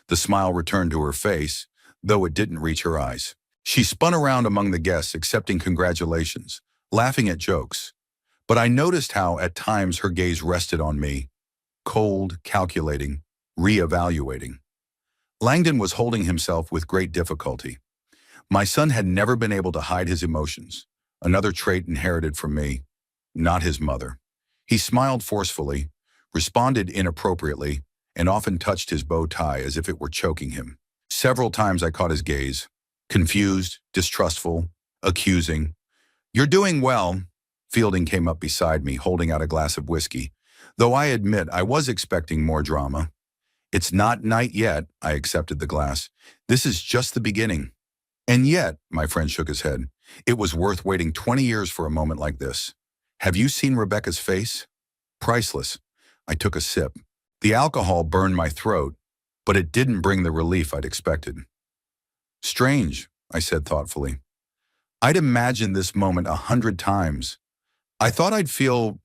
The smile returned to her face, though it didn't reach her eyes. She spun around among the guests, accepting congratulations, laughing at jokes. But I noticed how, at times, her gaze rested on me, cold, calculating, re-evaluating. Langdon was holding himself with great difficulty. My son had never been able to hide his emotions, another trait inherited from me, not his mother. He smiled forcefully, responded inappropriately, and often touched his bow tie as if it were choking him. Several times I caught his gaze, confused, distrustful, accusing. "You're doing well." Fielding came up beside me, holding out a glass of whiskey, though I admit I was expecting more drama. "It's not night yet," I accepted the glass. "This is just the beginning." "And yet," my friend shook his head, "it was worth waiting 20 years for a moment like this. Have you seen Rebecca's face? Priceless." I took a sip. The alcohol burned my throat, but it didn't bring the relief I'd expected. "Strange," I said thoughtfully. "I'd imagined this moment 100 times. I thought I'd feel,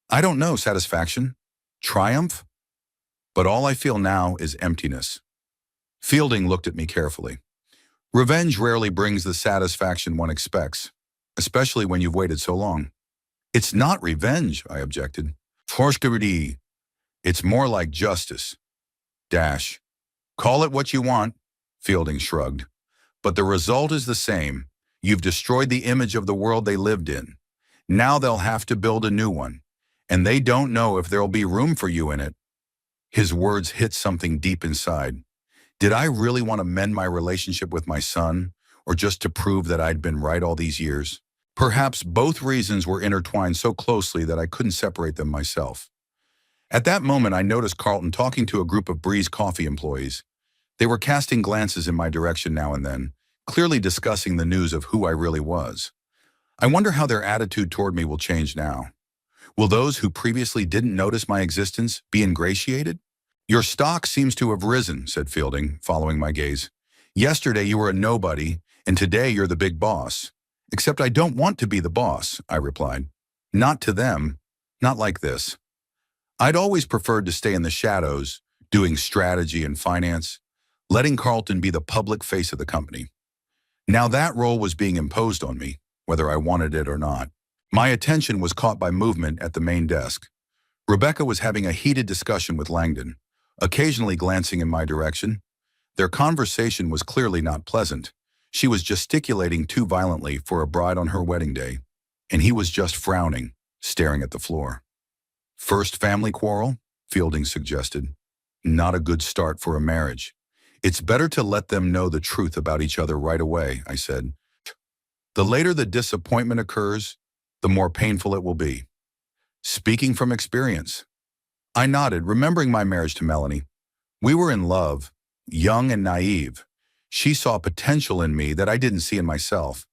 I don't know, satisfaction, triumph, but all I feel now is emptiness." Fielding looked at me carefully. "Revenge rarely brings the satisfaction one expects, especially when you've waited so long." "It's not revenge," I objected. "Forskerity. It's more like justice. Dash. Call it what you want," Fielding shrugged. "But the result is the same. You've destroyed the image of the world they lived in. Now they'll have to build a new one, and they don't know if there'll be room for you in it." His words hit something deep inside. Did I really want to mend my relationship with my son, or just to prove that I'd been right all these years? Perhaps both reasons were intertwined so closely that I couldn't separate them myself. At that moment, I noticed Carlton talking to a group of Breeze Coffee employees. They were casting glances in my direction now and then, clearly discussing the news of who I really was. I wonder how their attitude toward me will change now. Will those who previously didn't notice my existence be ingratiated? "Your stock seems to have risen," said Fielding, following my gaze. "Yesterday you were a nobody, and today you're the big boss." "Except I don't want to be the boss," I replied. "Not to them, not like this. I'd always preferred to stay in the shadows, doing strategy and finance, letting Carlton be the public face of the company. Now that role was being imposed on me, whether I wanted it or not. My attention was caught by movement at the main desk. Rebecca was having a heated discussion with Langdon, occasionally glancing in my direction. Their conversation was clearly not pleasant. She was gesticulating too violently for a bride on her wedding day, and he was just frowning, staring at the floor. "First family quarrel?" Fielding suggested. "Not a good start for a marriage. It's better to let them know the truth about each other right away," I said. "The later the disappointment occurs, the more painful it will be." "Speaking from experience." I nodded, remembering my marriage to Melanie. We were in love, young and naive. She saw potential in me that I didn't see in myself.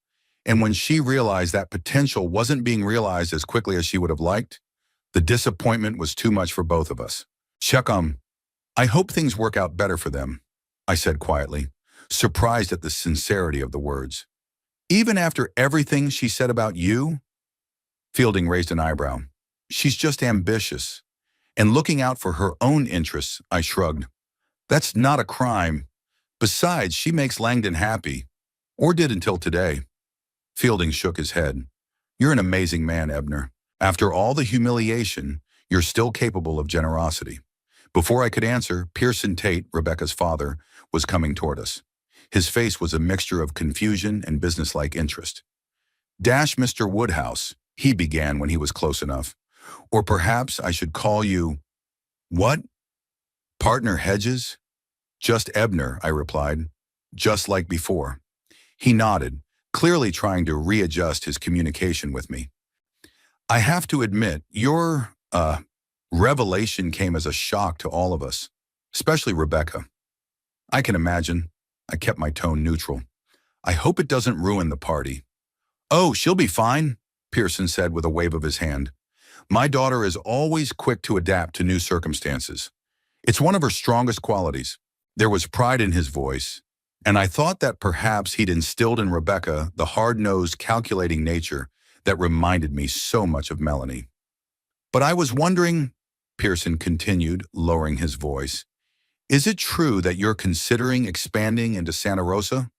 And when she realized that potential wasn't being realized as quickly as she would have liked, the disappointment was too much for both of us. I hope things work out better for them," I said quietly, surprised at the sincerity of the words. "Even after everything she said about you?" Fielding raised an eyebrow. "She's just ambitious and looking out for her own interests," I shrugged. "That's not a crime. Besides, she makes Langdon happy, or did until today." Fielding shook his head. "You're an amazing man, Ebner. After all the humiliation, you're still capable of generosity." Before I could answer, Pearson Tate, Rebecca's father, was coming toward us. His face was a mixture of confusion and businesslike interest. "Dash Mr. Woodhouse," he began when he was close enough. "Or perhaps I should call you—" "What? Partner Hedges?" "Just Ebner," I replied, "just like before." He nodded, clearly trying to readjust his communication with me. "I have to admit, your, revelation came as a shock to all of us, especially Rebecca." "I can imagine." I kept my tone neutral. "I hope it doesn't ruin the party." "Oh, she'll be fine," Pearson said with a wave of his hand. "My daughter is always quick to adapt to new circumstances. It's one of her strongest qualities." There was pride in his voice, and I thought that perhaps he'd instilled in Rebecca the hard-nosed, calculating nature that reminded me so much of Melanie. "But I was wondering," Pearson continued, lowering his voice, "is it true that you're considering expanding into Santa Rosa?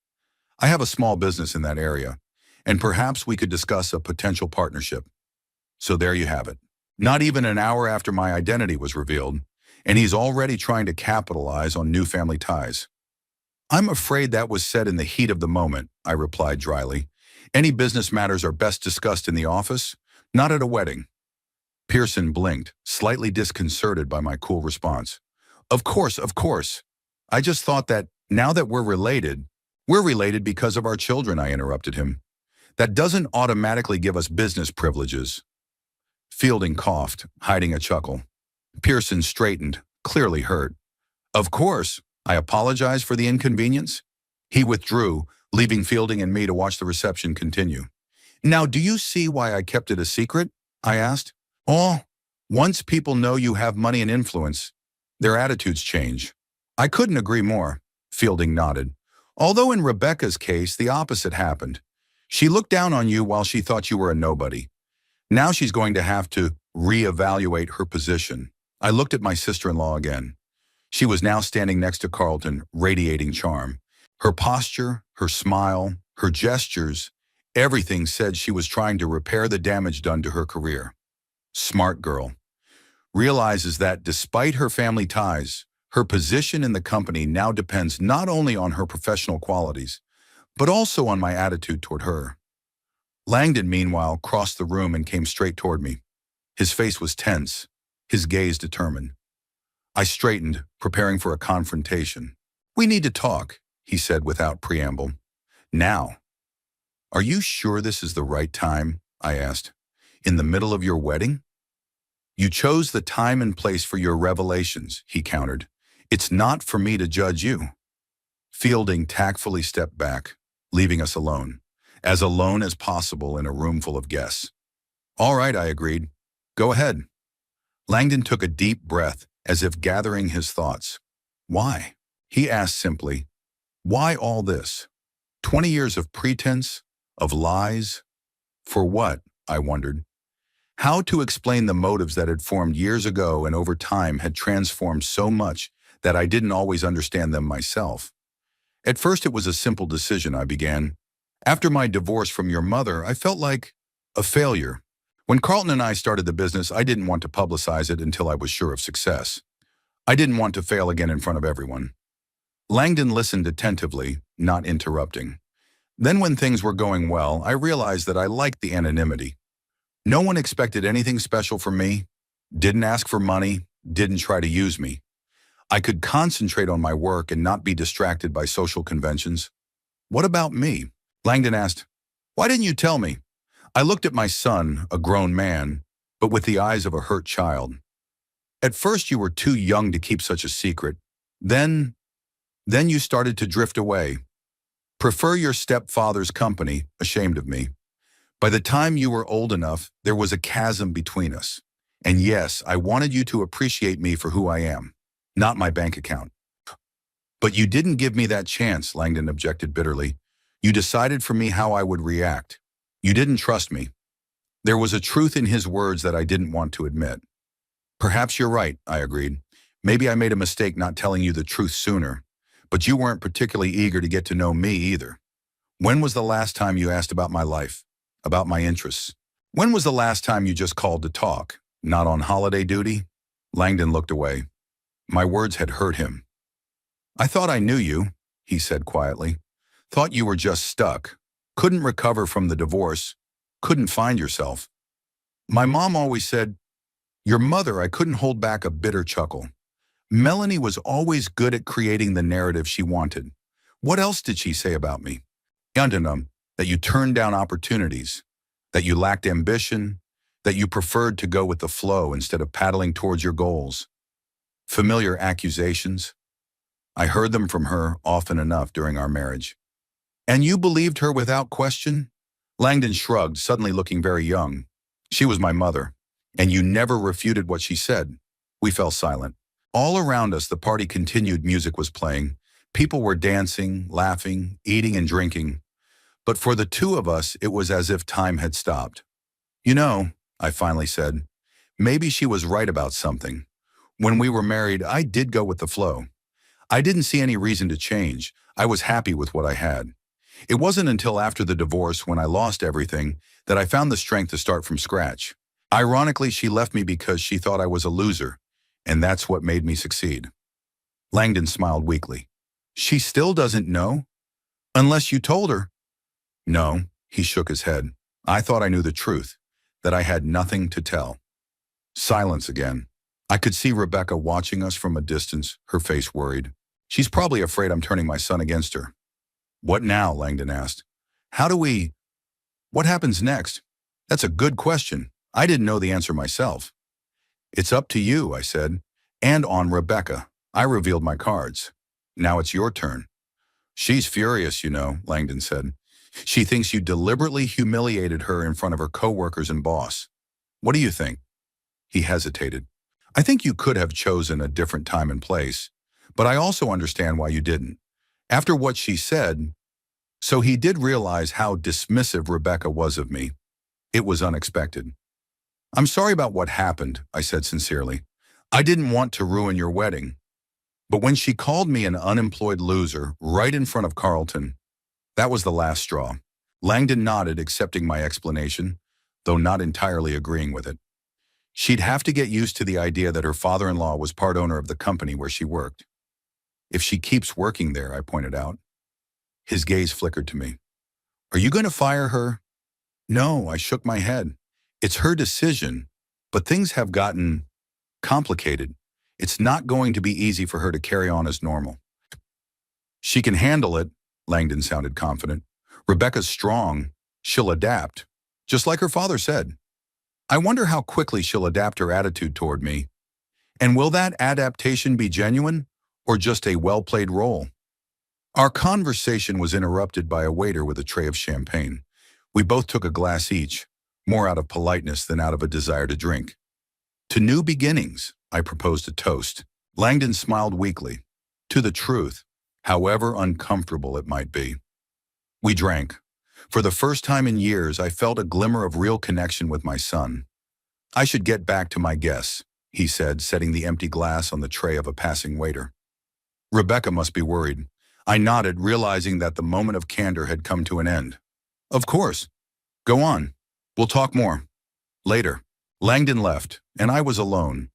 I have a small business in that area, and perhaps we could discuss a potential partnership." So there you have it. Not even an hour after my identity was revealed, and he's already trying to capitalize on new family ties. "I'm afraid that was said in the heat of the moment," I replied dryly. "Any business matters are best discussed in the office, not at a wedding." Pearson blinked, slightly disconcerted by my cool response. Of course, of course. I just thought that now that we're related because of our children, I interrupted him. That doesn't automatically give us business privileges. Fielding coughed, hiding a chuckle. Pearson straightened, clearly hurt. Of course, I apologize for the inconvenience. He withdrew, leaving Fielding and me to watch the reception continue. Now, do you see why I kept it a secret? I asked. Oh, once people know you have money and influence, their attitudes change. I couldn't agree more. Fielding nodded. Although in Rebecca's case, the opposite happened. She looked down on you while she thought you were a nobody. Now she's going to have to reevaluate her position. I looked at my sister-in-law again. She was now standing next to Carlton, radiating charm. Her posture, her smile, her gestures, everything said she was trying to repair the damage done to her career. Smart girl. Realizes that despite her family ties, her position in the company now depends not only on her professional qualities, but also on my attitude toward her. Langdon, meanwhile, crossed the room and came straight toward me. His face was tense, his gaze determined. I straightened, preparing for a confrontation. We need to talk, he said without preamble. Now. Are you sure this is the right time? I asked. In the middle of your wedding? You chose the time and place for your revelations, he countered. It's not for me to judge you. Fielding tactfully stepped back, leaving us alone as possible in a room full of guests. All right, I agreed. Go ahead. Langdon took a deep breath as if gathering his thoughts. Why? He asked simply. Why all this? 20 years of pretense, of lies? For what? I wondered. How to explain the motives that had formed years ago and over time had transformed so much that I didn't always understand them myself. At first it was a simple decision, I began. After my divorce from your mother, I felt like a failure. When Carlton and I started the business, I didn't want to publicize it until I was sure of success. I didn't want to fail again in front of everyone. Langdon listened attentively, not interrupting. Then when things were going well, I realized that I liked the anonymity. No one expected anything special from me, didn't ask for money, didn't try to use me. I could concentrate on my work and not be distracted by social conventions. What about me? Langdon asked. Why didn't you tell me? I looked at my son, a grown man, but with the eyes of a hurt child. At first you were too young to keep such a secret. Then you started to drift away. Prefer your stepfather's company, ashamed of me. By the time you were old enough, there was a chasm between us. And yes, I wanted you to appreciate me for who I am, not my bank account. But you didn't give me that chance, Langdon objected bitterly. You decided for me how I would react. You didn't trust me. There was a truth in his words that I didn't want to admit. Perhaps you're right, I agreed. Maybe I made a mistake not telling you the truth sooner. But you weren't particularly eager to get to know me either. When was the last time you asked about my life, about my interests? When was the last time you just called to talk? Not on holiday duty? Langdon looked away. My words had hurt him. I thought I knew you, he said quietly. Thought you were just stuck. Couldn't recover from the divorce. Couldn't find yourself. My mom always said, your mother, I couldn't hold back a bitter chuckle. Melanie was always good at creating the narrative she wanted. What else did she say about me? That you turned down opportunities, that you lacked ambition, that you preferred to go with the flow instead of paddling towards your goals. Familiar accusations. I heard them from her often enough during our marriage. And you believed her without question? Langdon shrugged, suddenly looking very young. She was my mother, and you never refuted what she said. We fell silent. All around us, the party continued. Music was playing. People were dancing, laughing, eating and drinking. But for the two of us, it was as if time had stopped. You know, I finally said, maybe she was right about something. When we were married, I did go with the flow. I didn't see any reason to change. I was happy with what I had. It wasn't until after the divorce, when I lost everything, that I found the strength to start from scratch. Ironically, she left me because she thought I was a loser, and that's what made me succeed. Langdon smiled weakly. She still doesn't know? Unless you told her. No, he shook his head. I thought I knew the truth, that I had nothing to tell. Silence again. I could see Rebecca watching us from a distance, her face worried. She's probably afraid I'm turning my son against her. What now? Langdon asked. What happens next? That's a good question. I didn't know the answer myself. It's up to you, I said. And on Rebecca. I revealed my cards. Now it's your turn. She's furious, Langdon said. She thinks you deliberately humiliated her in front of her coworkers and boss. What do you think? He hesitated. I think you could have chosen a different time and place, but I also understand why you didn't. After what she said, so he did realize how dismissive Rebecca was of me. It was unexpected. I'm sorry about what happened, I said sincerely. I didn't want to ruin your wedding. But when she called me an unemployed loser right in front of Carlton, that was the last straw. Langdon nodded, accepting my explanation, though not entirely agreeing with it. She'd have to get used to the idea that her father-in-law was part owner of the company where she worked. If she keeps working there, I pointed out. His gaze flickered to me. Are you going to fire her? No, I shook my head. It's her decision, but things have gotten complicated. It's not going to be easy for her to carry on as normal. She can handle it, Langdon sounded confident. Rebecca's strong. She'll adapt, just like her father said. I wonder how quickly she'll adapt her attitude toward me. And will that adaptation be genuine or just a well-played role? Our conversation was interrupted by a waiter with a tray of champagne. We both took a glass each, more out of politeness than out of a desire to drink. To new beginnings, I proposed a toast. Langdon smiled weakly. To the truth, however uncomfortable it might be. We drank. For the first time in years, I felt a glimmer of real connection with my son. I should get back to my guests, he said, setting the empty glass on the tray of a passing waiter. Rebecca must be worried. I nodded, realizing that the moment of candor had come to an end. Of course. Go on. We'll talk more. Later. Langdon left, and I was alone,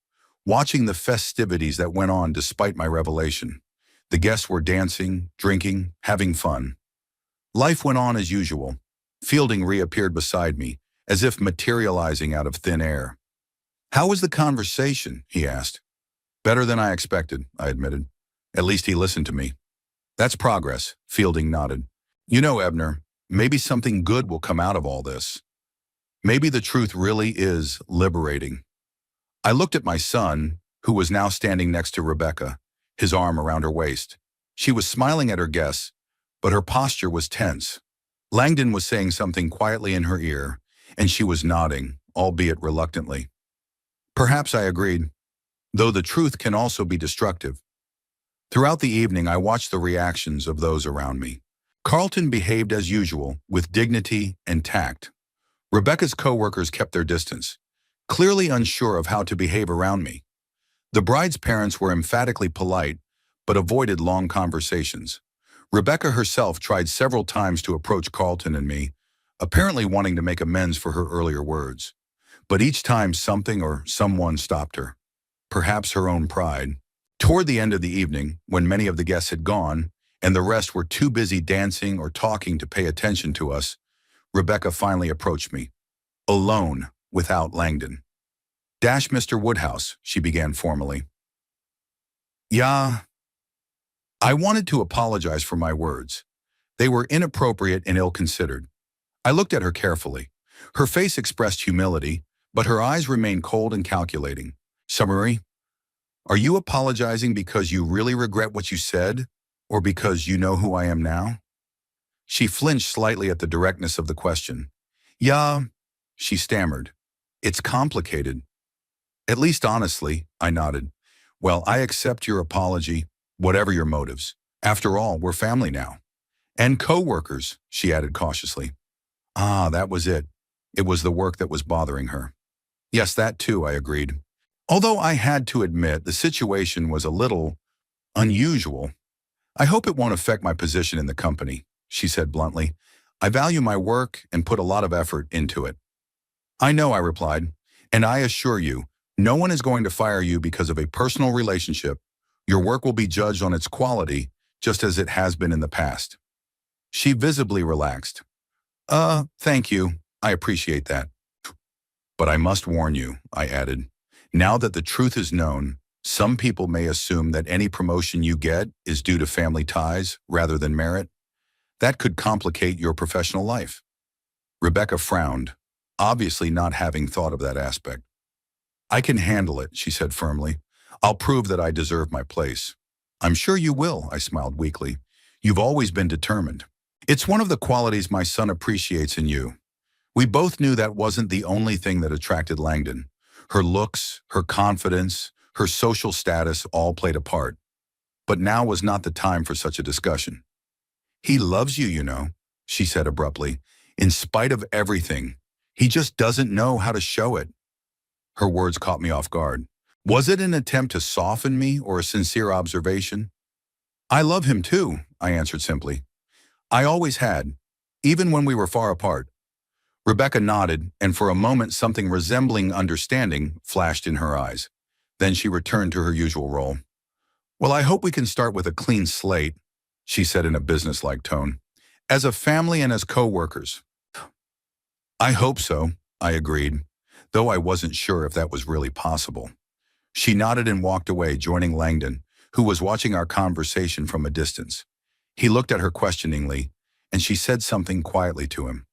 watching the festivities that went on despite my revelation. The guests were dancing, drinking, having fun. Life went on as usual. Fielding reappeared beside me, as if materializing out of thin air. How was the conversation? He asked. Better than I expected, I admitted. At least he listened to me. That's progress, Fielding nodded. You know, Ebner, maybe something good will come out of all this. Maybe the truth really is liberating. I looked at my son, who was now standing next to Rebecca, his arm around her waist. She was smiling at her guests, but her posture was tense. Langdon was saying something quietly in her ear, and she was nodding, albeit reluctantly. Perhaps I agreed, though the truth can also be destructive. Throughout the evening, I watched the reactions of those around me. Carlton behaved as usual, with dignity and tact. Rebecca's co-workers kept their distance, clearly unsure of how to behave around me. The bride's parents were emphatically polite, but avoided long conversations. Rebecca herself tried several times to approach Carlton and me, apparently wanting to make amends for her earlier words. But each time something or someone stopped her, perhaps her own pride. Toward the end of the evening, when many of the guests had gone, and the rest were too busy dancing or talking to pay attention to us, Rebecca finally approached me, alone, without Langdon. Mr. Woodhouse, she began formally. Yeah. I wanted to apologize for my words. They were inappropriate and ill-considered. I looked at her carefully. Her face expressed humility, but her eyes remained cold and calculating. Summary, are you apologizing because you really regret what you said, or because you know who I am now? She flinched slightly at the directness of the question. Yeah, she stammered. It's complicated. At least honestly, I nodded. Well, I accept your apology, whatever your motives. After all, we're family now. And co-workers, she added cautiously. Ah, that was it. It was the work that was bothering her. Yes, that too, I agreed. Although I had to admit the situation was a little unusual. I hope it won't affect my position in the company, she said bluntly. I value my work and put a lot of effort into it. I know, I replied, and I assure you, no one is going to fire you because of a personal relationship. Your work will be judged on its quality, just as it has been in the past. She visibly relaxed. Thank you. I appreciate that. But I must warn you, I added. Now that the truth is known, some people may assume that any promotion you get is due to family ties rather than merit. That could complicate your professional life. Rebecca frowned, obviously not having thought of that aspect. I can handle it, she said firmly. I'll prove that I deserve my place. I'm sure you will, I smiled weakly. You've always been determined. It's one of the qualities my son appreciates in you. We both knew that wasn't the only thing that attracted Langdon. Her looks, her confidence, her social status all played a part. But now was not the time for such a discussion. He loves you, you know, she said abruptly. In spite of everything, he just doesn't know how to show it. Her words caught me off guard. Was it an attempt to soften me or a sincere observation? I love him too, I answered simply. I always had, even when we were far apart. Rebecca nodded, and for a moment something resembling understanding flashed in her eyes. Then she returned to her usual role. Well, I hope we can start with a clean slate, she said in a businesslike tone. As a family and as co-workers. I hope so, I agreed, though I wasn't sure if that was really possible. She nodded and walked away, joining Langdon, who was watching our conversation from a distance. He looked at her questioningly, and she said something quietly to him.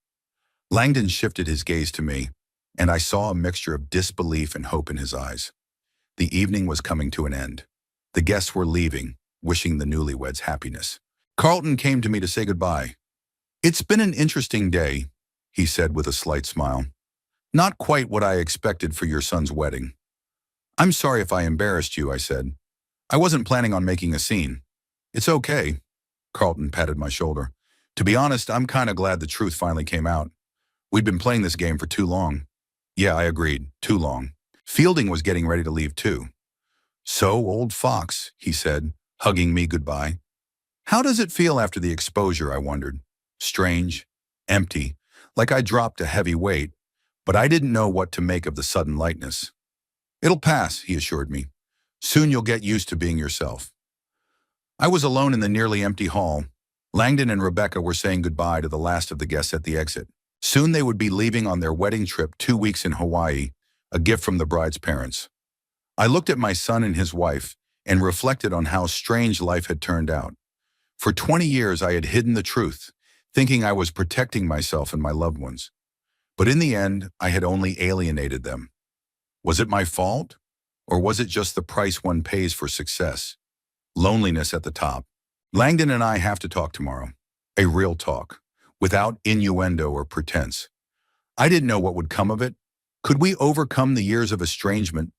Langdon shifted his gaze to me, and I saw a mixture of disbelief and hope in his eyes. The evening was coming to an end. The guests were leaving, wishing the newlyweds happiness. Carlton came to me to say goodbye. It's been an interesting day, he said with a slight smile. Not quite what I expected for your son's wedding. I'm sorry if I embarrassed you, I said. I wasn't planning on making a scene. It's okay. Carlton patted my shoulder. To be honest, I'm kind of glad the truth finally came out. We'd been playing this game for too long. Yeah, I agreed, too long. Fielding was getting ready to leave too. So, old fox, he said, hugging me goodbye. How does it feel after the exposure, I wondered. Strange, empty, like I dropped a heavy weight, but I didn't know what to make of the sudden lightness. It'll pass, he assured me. Soon you'll get used to being yourself. I was alone in the nearly empty hall. Langdon and Rebecca were saying goodbye to the last of the guests at the exit. Soon they would be leaving on their wedding trip 2 weeks in Hawaii, a gift from the bride's parents. I looked at my son and his wife and reflected on how strange life had turned out. For 20 years I had hidden the truth, thinking I was protecting myself and my loved ones. But in the end, I had only alienated them. Was it my fault? Or was it just the price one pays for success? Loneliness at the top. Langdon and I have to talk tomorrow. A real talk, without innuendo or pretense. I didn't know what would come of it. Could we overcome the years of estrangement,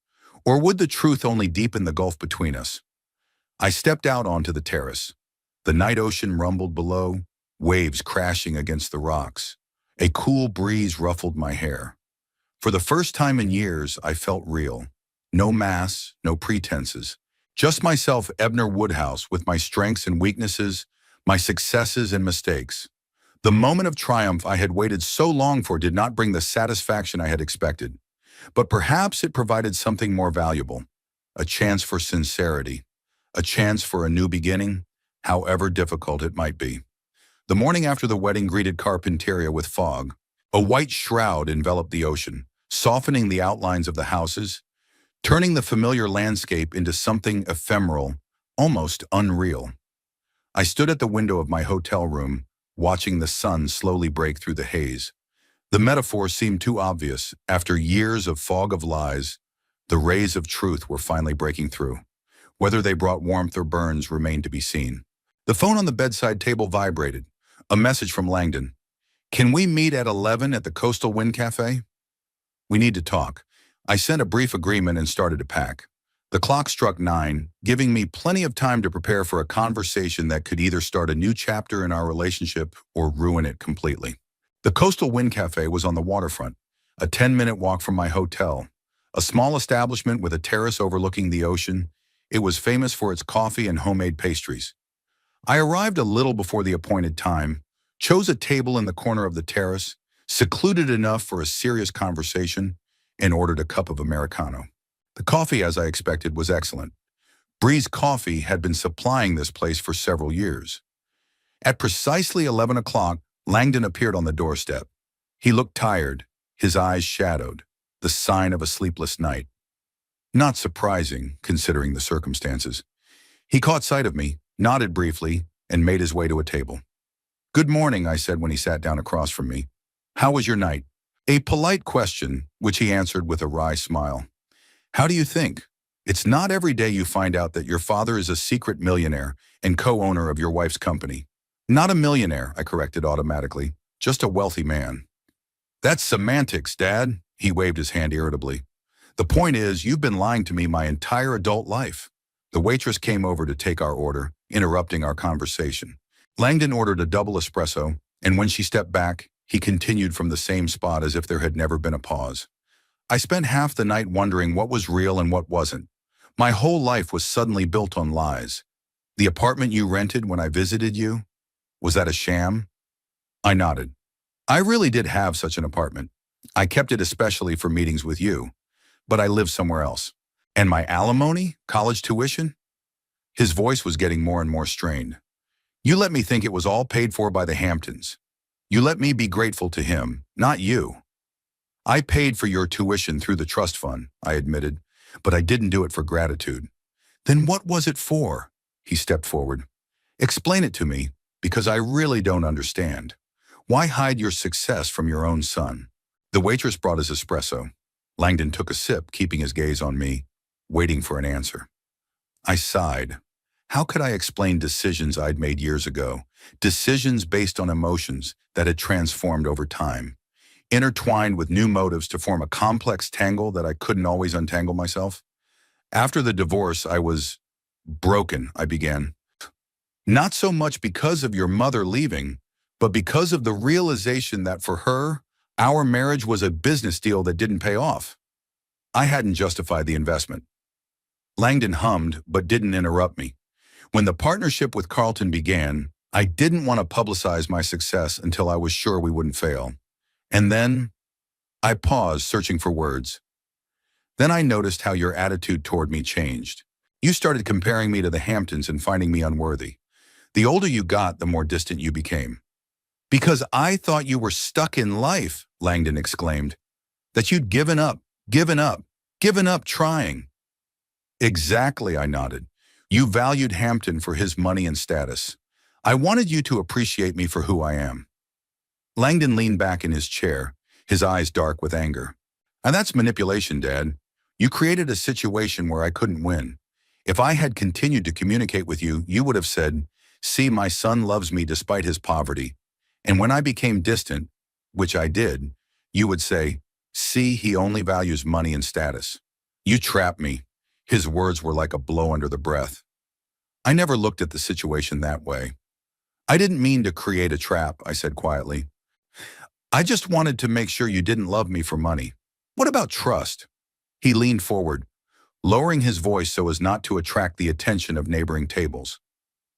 or would the truth only deepen the gulf between us? I stepped out onto the terrace. The night ocean rumbled below, waves crashing against the rocks. A cool breeze ruffled my hair. For the first time in years, I felt real. No masks, no pretenses. Just myself, Ebner Woodhouse, with my strengths and weaknesses, my successes and mistakes. The moment of triumph I had waited so long for did not bring the satisfaction I had expected. But perhaps it provided something more valuable. A chance for sincerity. A chance for a new beginning, however difficult it might be. The morning after the wedding greeted Carpinteria with fog. A white shroud enveloped the ocean, softening the outlines of the houses, turning the familiar landscape into something ephemeral, almost unreal. I stood at the window of my hotel room, watching the sun slowly break through the haze. The metaphor seemed too obvious. After years of fog of lies, the rays of truth were finally breaking through. Whether they brought warmth or burns remained to be seen. The phone on the bedside table vibrated. A message from Langdon. Can we meet at 11 at the Coastal Wind Cafe? We need to talk. I sent a brief agreement and started to pack. The clock struck 9, giving me plenty of time to prepare for a conversation that could either start a new chapter in our relationship or ruin it completely. The Coastal Wind Cafe was on the waterfront, a 10-minute walk from my hotel. A small establishment with a terrace overlooking the ocean, it was famous for its coffee and homemade pastries. I arrived a little before the appointed time, chose a table in the corner of the terrace, secluded enough for a serious conversation, and ordered a cup of Americano. The coffee, as I expected, was excellent. Breeze Coffee had been supplying this place for several years. At precisely 11 o'clock, Langdon appeared on the doorstep. He looked tired, his eyes shadowed, the sign of a sleepless night. Not surprising, considering the circumstances. He caught sight of me, nodded briefly, and made his way to a table. "Good morning," I said when he sat down across from me. "How was your night?" A polite question, which he answered with a wry smile. "How do you think? It's not every day you find out that your father is a secret millionaire and co-owner of your wife's company." "Not a millionaire," I corrected automatically. "Just a wealthy man." "That's semantics, Dad." He waved his hand irritably. "The point is, you've been lying to me my entire adult life." The waitress came over to take our order, interrupting our conversation. Langdon ordered a double espresso, and when she stepped back, he continued from the same spot as if there had never been a pause. I spent half the night wondering what was real and what wasn't. My whole life was suddenly built on lies. "The apartment you rented when I visited you? Was that a sham?" I nodded. "I really did have such an apartment. I kept it especially for meetings with you. But I live somewhere else. And my alimony? College tuition?" His voice was getting more and more strained. "You let me think it was all paid for by the Hamptons. You let me be grateful to him, not you." "I paid for your tuition through the trust fund," I admitted, "but I didn't do it for gratitude." "Then what was it for?" He stepped forward. "Explain it to me, because I really don't understand. Why hide your success from your own son?" The waitress brought his espresso. Langdon took a sip, keeping his gaze on me, waiting for an answer. I sighed. How could I explain decisions I'd made years ago? Decisions based on emotions that had transformed over time, intertwined with new motives to form a complex tangle that I couldn't always untangle myself. "After the divorce, I was broken," I began. "Not so much because of your mother leaving, but because of the realization that for her, our marriage was a business deal that didn't pay off. I hadn't justified the investment." Langdon hummed, but didn't interrupt me. "When the partnership with Carlton began, I didn't want to publicize my success until I was sure we wouldn't fail. And then," I paused, searching for words. "Then I noticed how your attitude toward me changed. You started comparing me to the Hamptons and finding me unworthy. The older you got, the more distant you became." "Because I thought you were stuck in life," Langdon exclaimed. "That you'd given up, given up, given up trying." "Exactly," I nodded. "You valued Hampton for his money and status. I wanted you to appreciate me for who I am." Langdon leaned back in his chair, his eyes dark with anger. "And that's manipulation, Dad. You created a situation where I couldn't win. If I had continued to communicate with you, you would have said, 'See, my son loves me despite his poverty.' And when I became distant, which I did, you would say, 'See, he only values money and status.' You trapped me." His words were like a blow under the breath. I never looked at the situation that way. "I didn't mean to create a trap," I said quietly. "I just wanted to make sure you didn't love me for money. What about trust?" He leaned forward, lowering his voice so as not to attract the attention of neighboring tables.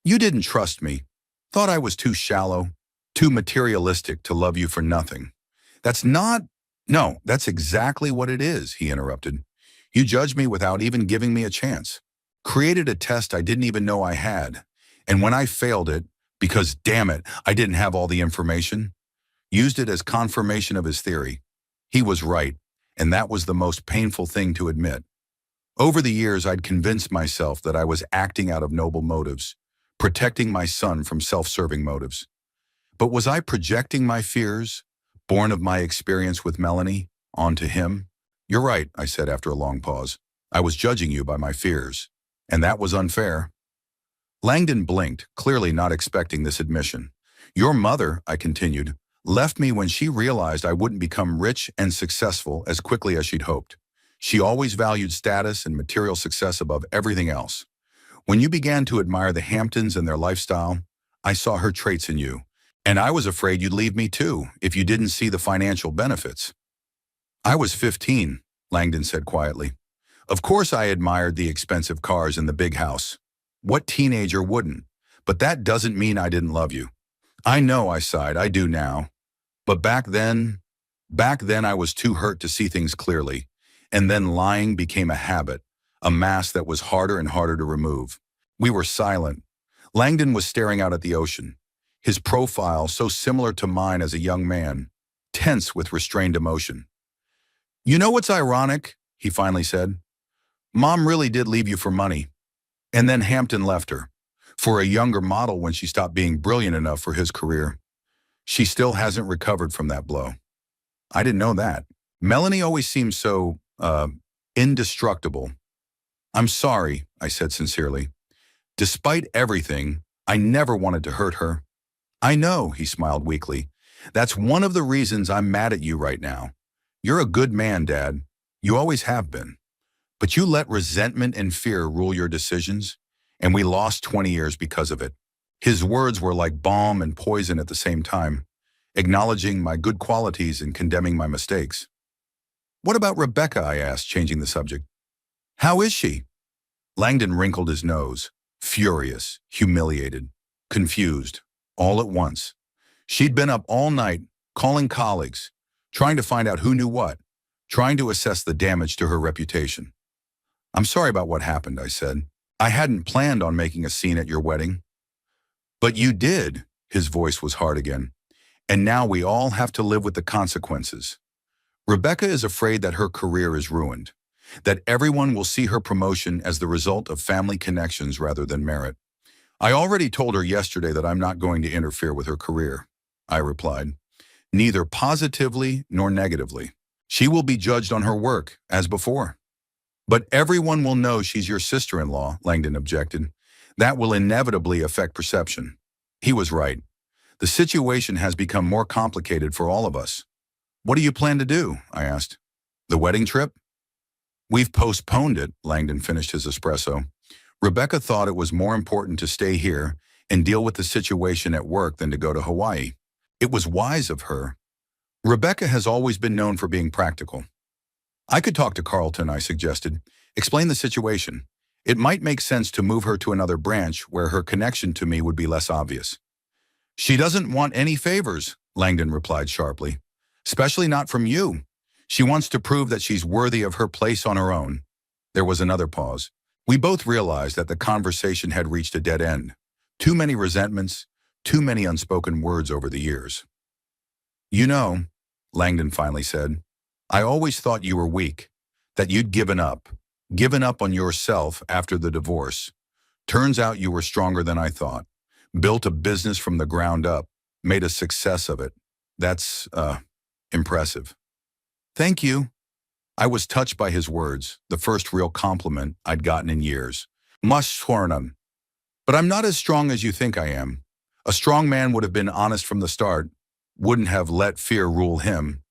"You didn't trust me. Thought I was too shallow, too materialistic to love you for nothing." "That's not—" "No, that's exactly what it is," he interrupted. "You judged me without even giving me a chance. Created a test I didn't even know I had. And when I failed it, because damn it, I didn't have all the information, used it as confirmation of his theory. He was right, and that was the most painful thing to admit. Over the years, I'd convinced myself that I was acting out of noble motives, protecting my son from self-serving motives. But was I projecting my fears, born of my experience with Melanie, onto him? "You're right," I said after a long pause. "I was judging you by my fears. And that was unfair." Langdon blinked, clearly not expecting this admission. "Your mother," I continued, "left me when she realized I wouldn't become rich and successful as quickly as she'd hoped. She always valued status and material success above everything else. When you began to admire the Hamptons and their lifestyle, I saw her traits in you. And I was afraid you'd leave me too, if you didn't see the financial benefits." "I was 15, Langdon said quietly. "Of course I admired the expensive cars and the big house. What teenager wouldn't? But that doesn't mean I didn't love you." "I know," I sighed, "I do now. But back then I was too hurt to see things clearly. And then lying became a habit, a mask that was harder and harder to remove." We were silent. Langdon was staring out at the ocean, his profile so similar to mine as a young man, tense with restrained emotion. "You know what's ironic?" he finally said. Mom really did leave you for money. And then Hampton left her. For a younger model when she stopped being brilliant enough for his career. She still hasn't recovered from that blow. I didn't know that. Melanie always seems so, indestructible. I'm sorry, I said sincerely. Despite everything, I never wanted to hurt her. I know, he smiled weakly. That's one of the reasons I'm mad at you right now. You're a good man, Dad. You always have been. But you let resentment and fear rule your decisions, and we lost 20 years because of it. His words were like balm and poison at the same time, acknowledging my good qualities and condemning my mistakes. What about Rebecca, I asked, changing the subject. How is she? Langdon wrinkled his nose, furious, humiliated, confused, all at once. She'd been up all night, calling colleagues, trying to find out who knew what, trying to assess the damage to her reputation. I'm sorry about what happened, I said. I hadn't planned on making a scene at your wedding. But you did, his voice was hard again. And now we all have to live with the consequences. Rebecca is afraid that her career is ruined, that everyone will see her promotion as the result of family connections rather than merit. I already told her yesterday that I'm not going to interfere with her career, I replied, neither positively nor negatively. She will be judged on her work, as before. But everyone will know she's your sister-in-law, Langdon objected. That will inevitably affect perception. He was right. The situation has become more complicated for all of us. What do you plan to do? I asked. The wedding trip? We've postponed it, Langdon finished his espresso. Rebecca thought it was more important to stay here and deal with the situation at work than to go to Hawaii. It was wise of her. Rebecca has always been known for being practical. I could talk to Carlton, I suggested. Explain the situation. It might make sense to move her to another branch where her connection to me would be less obvious. She doesn't want any favors, Langdon replied sharply. Especially not from you. She wants to prove that she's worthy of her place on her own. There was another pause. We both realized that the conversation had reached a dead end. Too many resentments, too many unspoken words over the years. You know, Langdon finally said, I always thought you were weak, that you'd given up on yourself after the divorce. Turns out you were stronger than I thought. Built a business from the ground up, made a success of it. That's, impressive. Thank you. I was touched by his words, the first real compliment I'd gotten in years. But I'm not as strong as you think I am. A strong man would have been honest from the start, wouldn't have let fear rule him.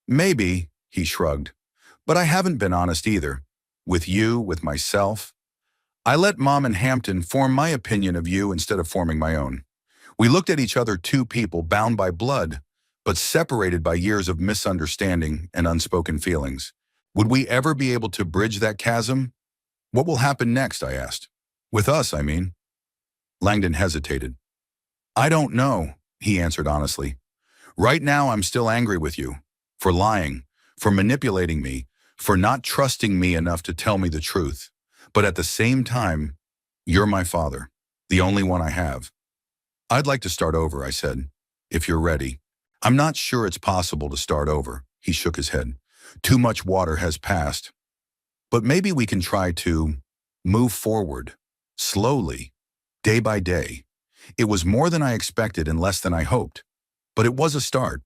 Maybe, he shrugged, but I haven't been honest either. With you, with myself. I let Mom and Hampton form my opinion of you instead of forming my own. We looked at each other, two people bound by blood, but separated by years of misunderstanding and unspoken feelings. Would we ever be able to bridge that chasm? What will happen next, I asked. With us, I mean. Langdon hesitated. I don't know, he answered honestly. Right now, I'm still angry with you. For lying, for manipulating me, for not trusting me enough to tell me the truth. But at the same time, you're my father, the only one I have. I'd like to start over, I said, if you're ready. I'm not sure it's possible to start over, he shook his head. Too much water has passed. But maybe we can try to move forward, slowly, day by day. It was more than I expected and less than I hoped, but it was a start.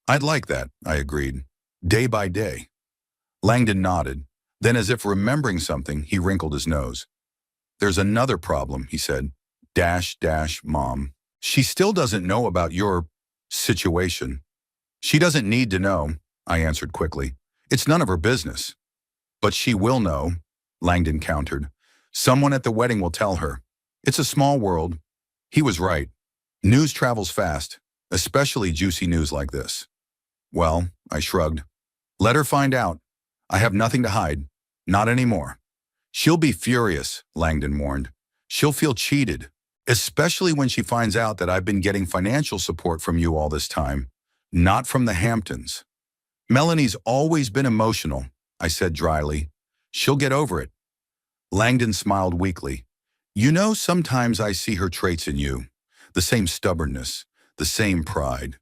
I'd like that, I agreed, day by day. Langdon nodded. Then, as if remembering something, he wrinkled his nose. There's another problem, he said. Mom. She still doesn't know about your situation. She doesn't need to know, I answered quickly. It's none of her business. But she will know, Langdon countered. Someone at the wedding will tell her. It's a small world. He was right. News travels fast, especially juicy news like this. Well, I shrugged. Let her find out. I have nothing to hide. Not anymore. She'll be furious, Langdon warned. She'll feel cheated, especially when she finds out that I've been getting financial support from you all this time, not from the Hamptons. Melanie's always been emotional, I said dryly. She'll get over it. Langdon smiled weakly. You know, sometimes I see her traits in you. The same stubbornness, the same pride.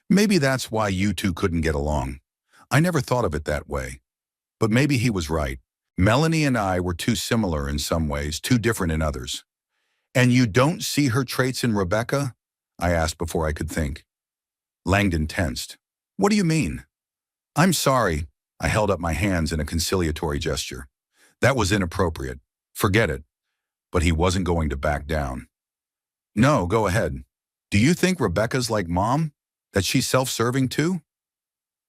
Maybe that's why you two couldn't get along. I never thought of it that way. But maybe he was right. Melanie and I were too similar in some ways, too different in others. And you don't see her traits in Rebecca? I asked before I could think. Langdon tensed. What do you mean? I'm sorry. I held up my hands in a conciliatory gesture. That was inappropriate. Forget it. But he wasn't going to back down. No, go ahead. Do you think Rebecca's like Mom? That she's self-serving too?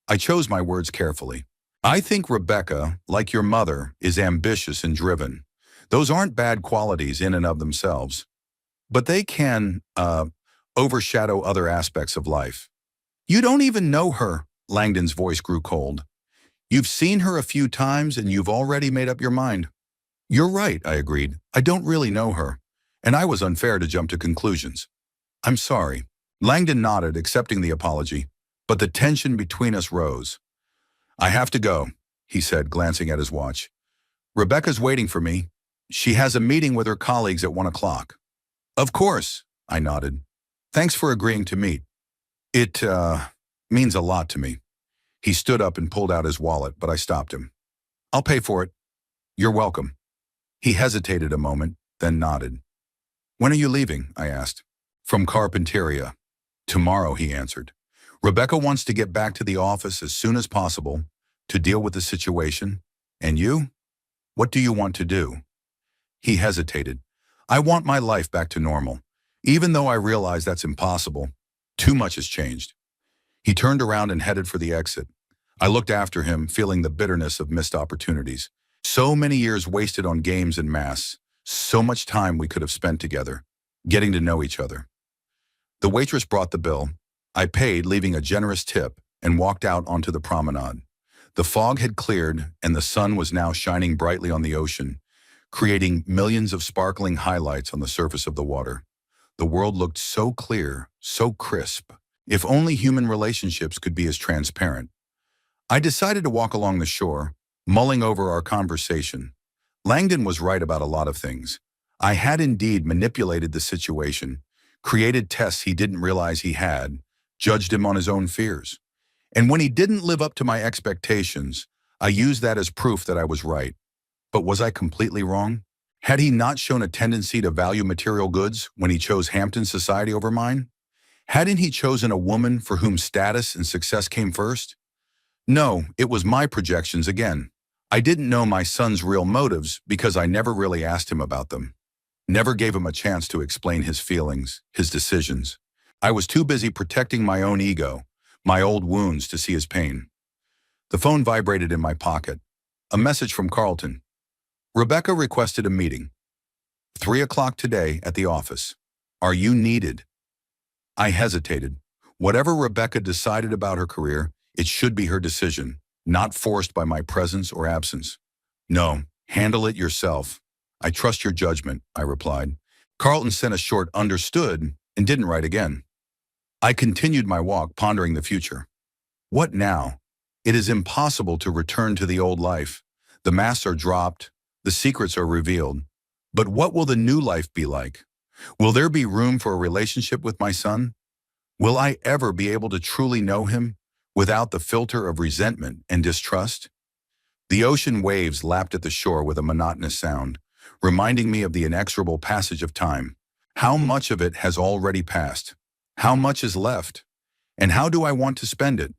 I chose my words carefully. I think Rebecca, like your mother, is ambitious and driven. Those aren't bad qualities in and of themselves. But they can, overshadow other aspects of life. You don't even know her. Langdon's voice grew cold. You've seen her a few times and you've already made up your mind. You're right, I agreed. I don't really know her. And I was unfair to jump to conclusions. I'm sorry. Langdon nodded, accepting the apology, but the tension between us rose. I have to go, he said, glancing at his watch. Rebecca's waiting for me. She has a meeting with her colleagues at 1 o'clock. Of course, I nodded. Thanks for agreeing to meet. It, means a lot to me. He stood up and pulled out his wallet, but I stopped him. I'll pay for it. You're welcome. He hesitated a moment, then nodded. When are you leaving? I asked. From Carpinteria. Tomorrow, he answered. Rebecca wants to get back to the office as soon as possible to deal with the situation. And you? What do you want to do? He hesitated. I want my life back to normal, even though I realize that's impossible. Too much has changed. He turned around and headed for the exit. I looked after him, feeling the bitterness of missed opportunities. So many years wasted on games and masks. So much time we could have spent together, getting to know each other. The waitress brought the bill. I paid, leaving a generous tip, and walked out onto the promenade. The fog had cleared, and the sun was now shining brightly on the ocean, creating millions of sparkling highlights on the surface of the water. The world looked so clear, so crisp. If only human relationships could be as transparent. I decided to walk along the shore, mulling over our conversation. Langdon was right about a lot of things. I had indeed manipulated the situation, created tests he didn't realize he had, judged him on his own fears. And when he didn't live up to my expectations, I used that as proof that I was right. But was I completely wrong? Had he not shown a tendency to value material goods when he chose Hampton society over mine? Hadn't he chosen a woman for whom status and success came first? No, it was my projections again. I didn't know my son's real motives because I never really asked him about them. Never gave him a chance to explain his feelings, his decisions. I was too busy protecting my own ego, my old wounds, to see his pain. The phone vibrated in my pocket. A message from Carlton. Rebecca requested a meeting. 3 o'clock today at the office. Are you needed? I hesitated. Whatever Rebecca decided about her career, it should be her decision, not forced by my presence or absence. No, handle it yourself. I trust your judgment, I replied. Carlton sent a short understood and didn't write again. I continued my walk, pondering the future. What now? It is impossible to return to the old life. The masks are dropped, the secrets are revealed. But what will the new life be like? Will there be room for a relationship with my son? Will I ever be able to truly know him without the filter of resentment and distrust? The ocean waves lapped at the shore with a monotonous sound, reminding me of the inexorable passage of time. How much of it has already passed? How much is left? And how do I want to spend it?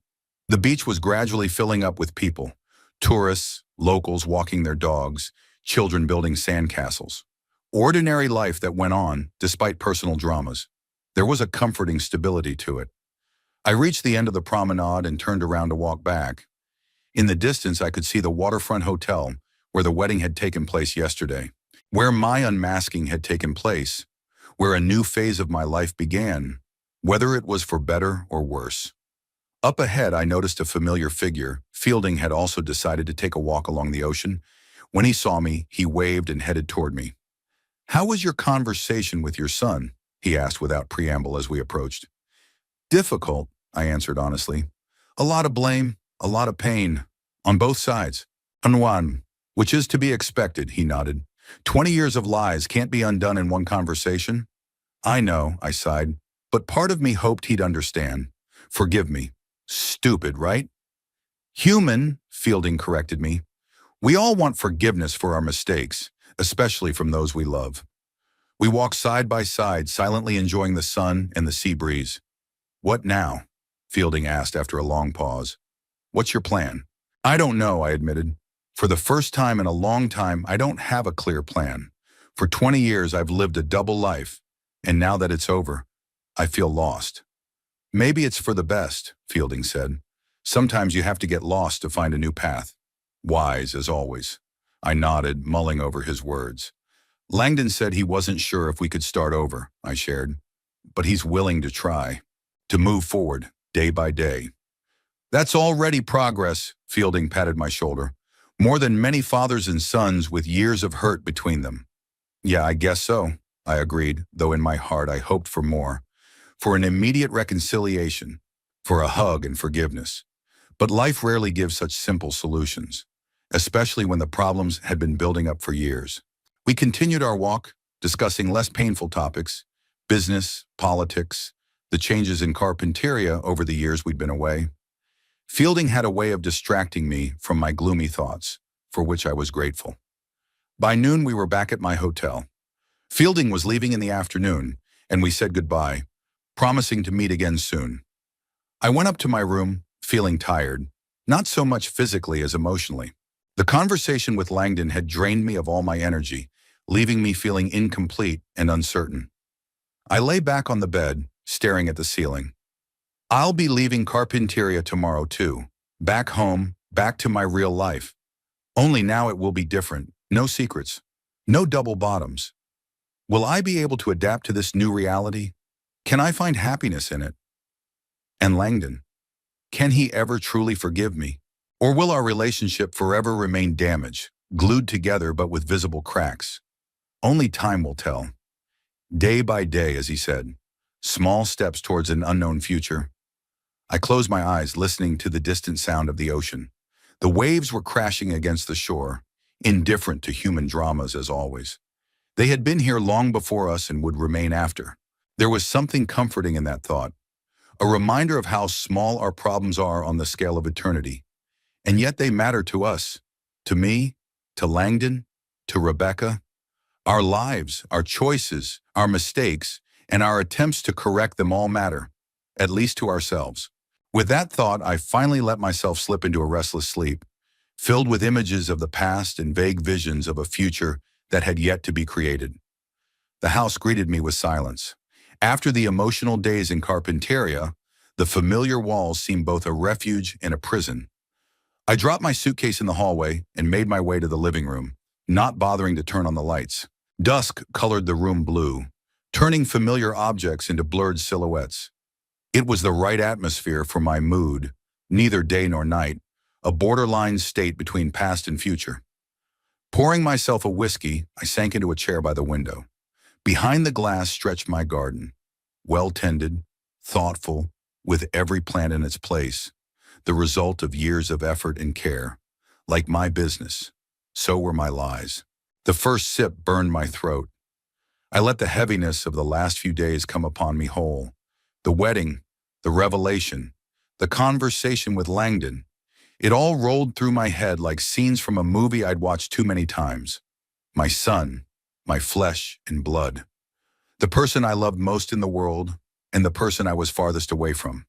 The beach was gradually filling up with people. Tourists, locals walking their dogs, children building sandcastles. Ordinary life that went on despite personal dramas. There was a comforting stability to it. I reached the end of the promenade and turned around to walk back. In the distance, I could see the waterfront hotel where the wedding had taken place yesterday, where my unmasking had taken place, where a new phase of my life began, whether it was for better or worse. Up ahead, I noticed a familiar figure. Fielding had also decided to take a walk along the ocean. When he saw me, he waved and headed toward me. How was your conversation with your son? He asked without preamble as we approached. Difficult, I answered honestly. A lot of blame, a lot of pain, on both sides. On one, which is to be expected, he nodded. 20 years of lies can't be undone in one conversation. I know, I sighed, but part of me hoped he'd understand. Forgive me. Stupid, right? Human, Fielding corrected me. We all want forgiveness for our mistakes, especially from those we love. We walk side by side, silently enjoying the sun and the sea breeze. "What now?" Fielding asked after a long pause. "What's your plan?" "I don't know," I admitted. "For the first time in a long time, I don't have a clear plan. For 20 years, I've lived a double life, and now that it's over, I feel lost." "Maybe it's for the best," Fielding said. "Sometimes you have to get lost to find a new path." Wise, as always. I nodded, mulling over his words. "Langdon said he wasn't sure if we could start over," I shared. "But he's willing to try, to move forward, day by day." "That's already progress," Fielding patted my shoulder. "More than many fathers and sons with years of hurt between them." "Yeah, I guess so," I agreed, though in my heart I hoped for more. For an immediate reconciliation, for a hug and forgiveness. But life rarely gives such simple solutions, especially when the problems had been building up for years. We continued our walk, discussing less painful topics, business, politics, the changes in Carpinteria over the years we'd been away. Fielding had a way of distracting me from my gloomy thoughts, for which I was grateful. By noon, we were back at my hotel. Fielding was leaving in the afternoon, and we said goodbye, promising to meet again soon. I went up to my room, feeling tired, not so much physically as emotionally. The conversation with Langdon had drained me of all my energy, leaving me feeling incomplete and uncertain. I lay back on the bed, staring at the ceiling. I'll be leaving Carpinteria tomorrow too, back home, back to my real life. Only now it will be different, no secrets, no double bottoms. Will I be able to adapt to this new reality? Can I find happiness in it? And Langdon, can he ever truly forgive me? Or will our relationship forever remain damaged, glued together but with visible cracks? Only time will tell. Day by day, as he said, small steps towards an unknown future. I closed my eyes, listening to the distant sound of the ocean. The waves were crashing against the shore, indifferent to human dramas as always. They had been here long before us and would remain after. There was something comforting in that thought, a reminder of how small our problems are on the scale of eternity. And yet they matter to us, to me, to Langdon, to Rebecca. Our lives, our choices, our mistakes, and our attempts to correct them all matter, at least to ourselves. With that thought, I finally let myself slip into a restless sleep, filled with images of the past and vague visions of a future that had yet to be created. The house greeted me with silence. After the emotional days in Carpinteria, the familiar walls seemed both a refuge and a prison. I dropped my suitcase in the hallway and made my way to the living room, not bothering to turn on the lights. Dusk colored the room blue, turning familiar objects into blurred silhouettes. It was the right atmosphere for my mood, neither day nor night, a borderline state between past and future. Pouring myself a whiskey, I sank into a chair by the window. Behind the glass stretched my garden, well-tended, thoughtful, with every plant in its place, the result of years of effort and care. Like my business, so were my lies. The first sip burned my throat. I let the heaviness of the last few days come upon me whole. The wedding, the revelation, the conversation with Langdon. It all rolled through my head like scenes from a movie I'd watched too many times. My son, my flesh and blood. The person I loved most in the world, and the person I was farthest away from.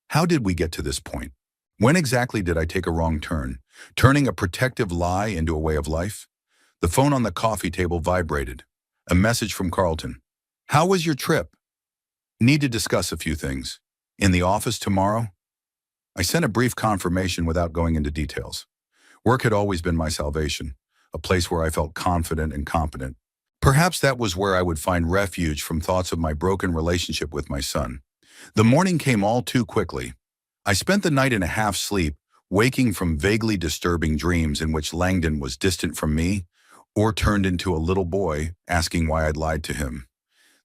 How did we get to this point? When exactly did I take a wrong turn, turning a protective lie into a way of life? The phone on the coffee table vibrated. A message from Carlton. "How was your trip? Need to discuss a few things. In the office tomorrow?" I sent a brief confirmation without going into details. Work had always been my salvation, a place where I felt confident and competent. Perhaps that was where I would find refuge from thoughts of my broken relationship with my son. The morning came all too quickly. I spent the night in a half-sleep, waking from vaguely disturbing dreams in which Langdon was distant from me, or turned into a little boy, asking why I'd lied to him.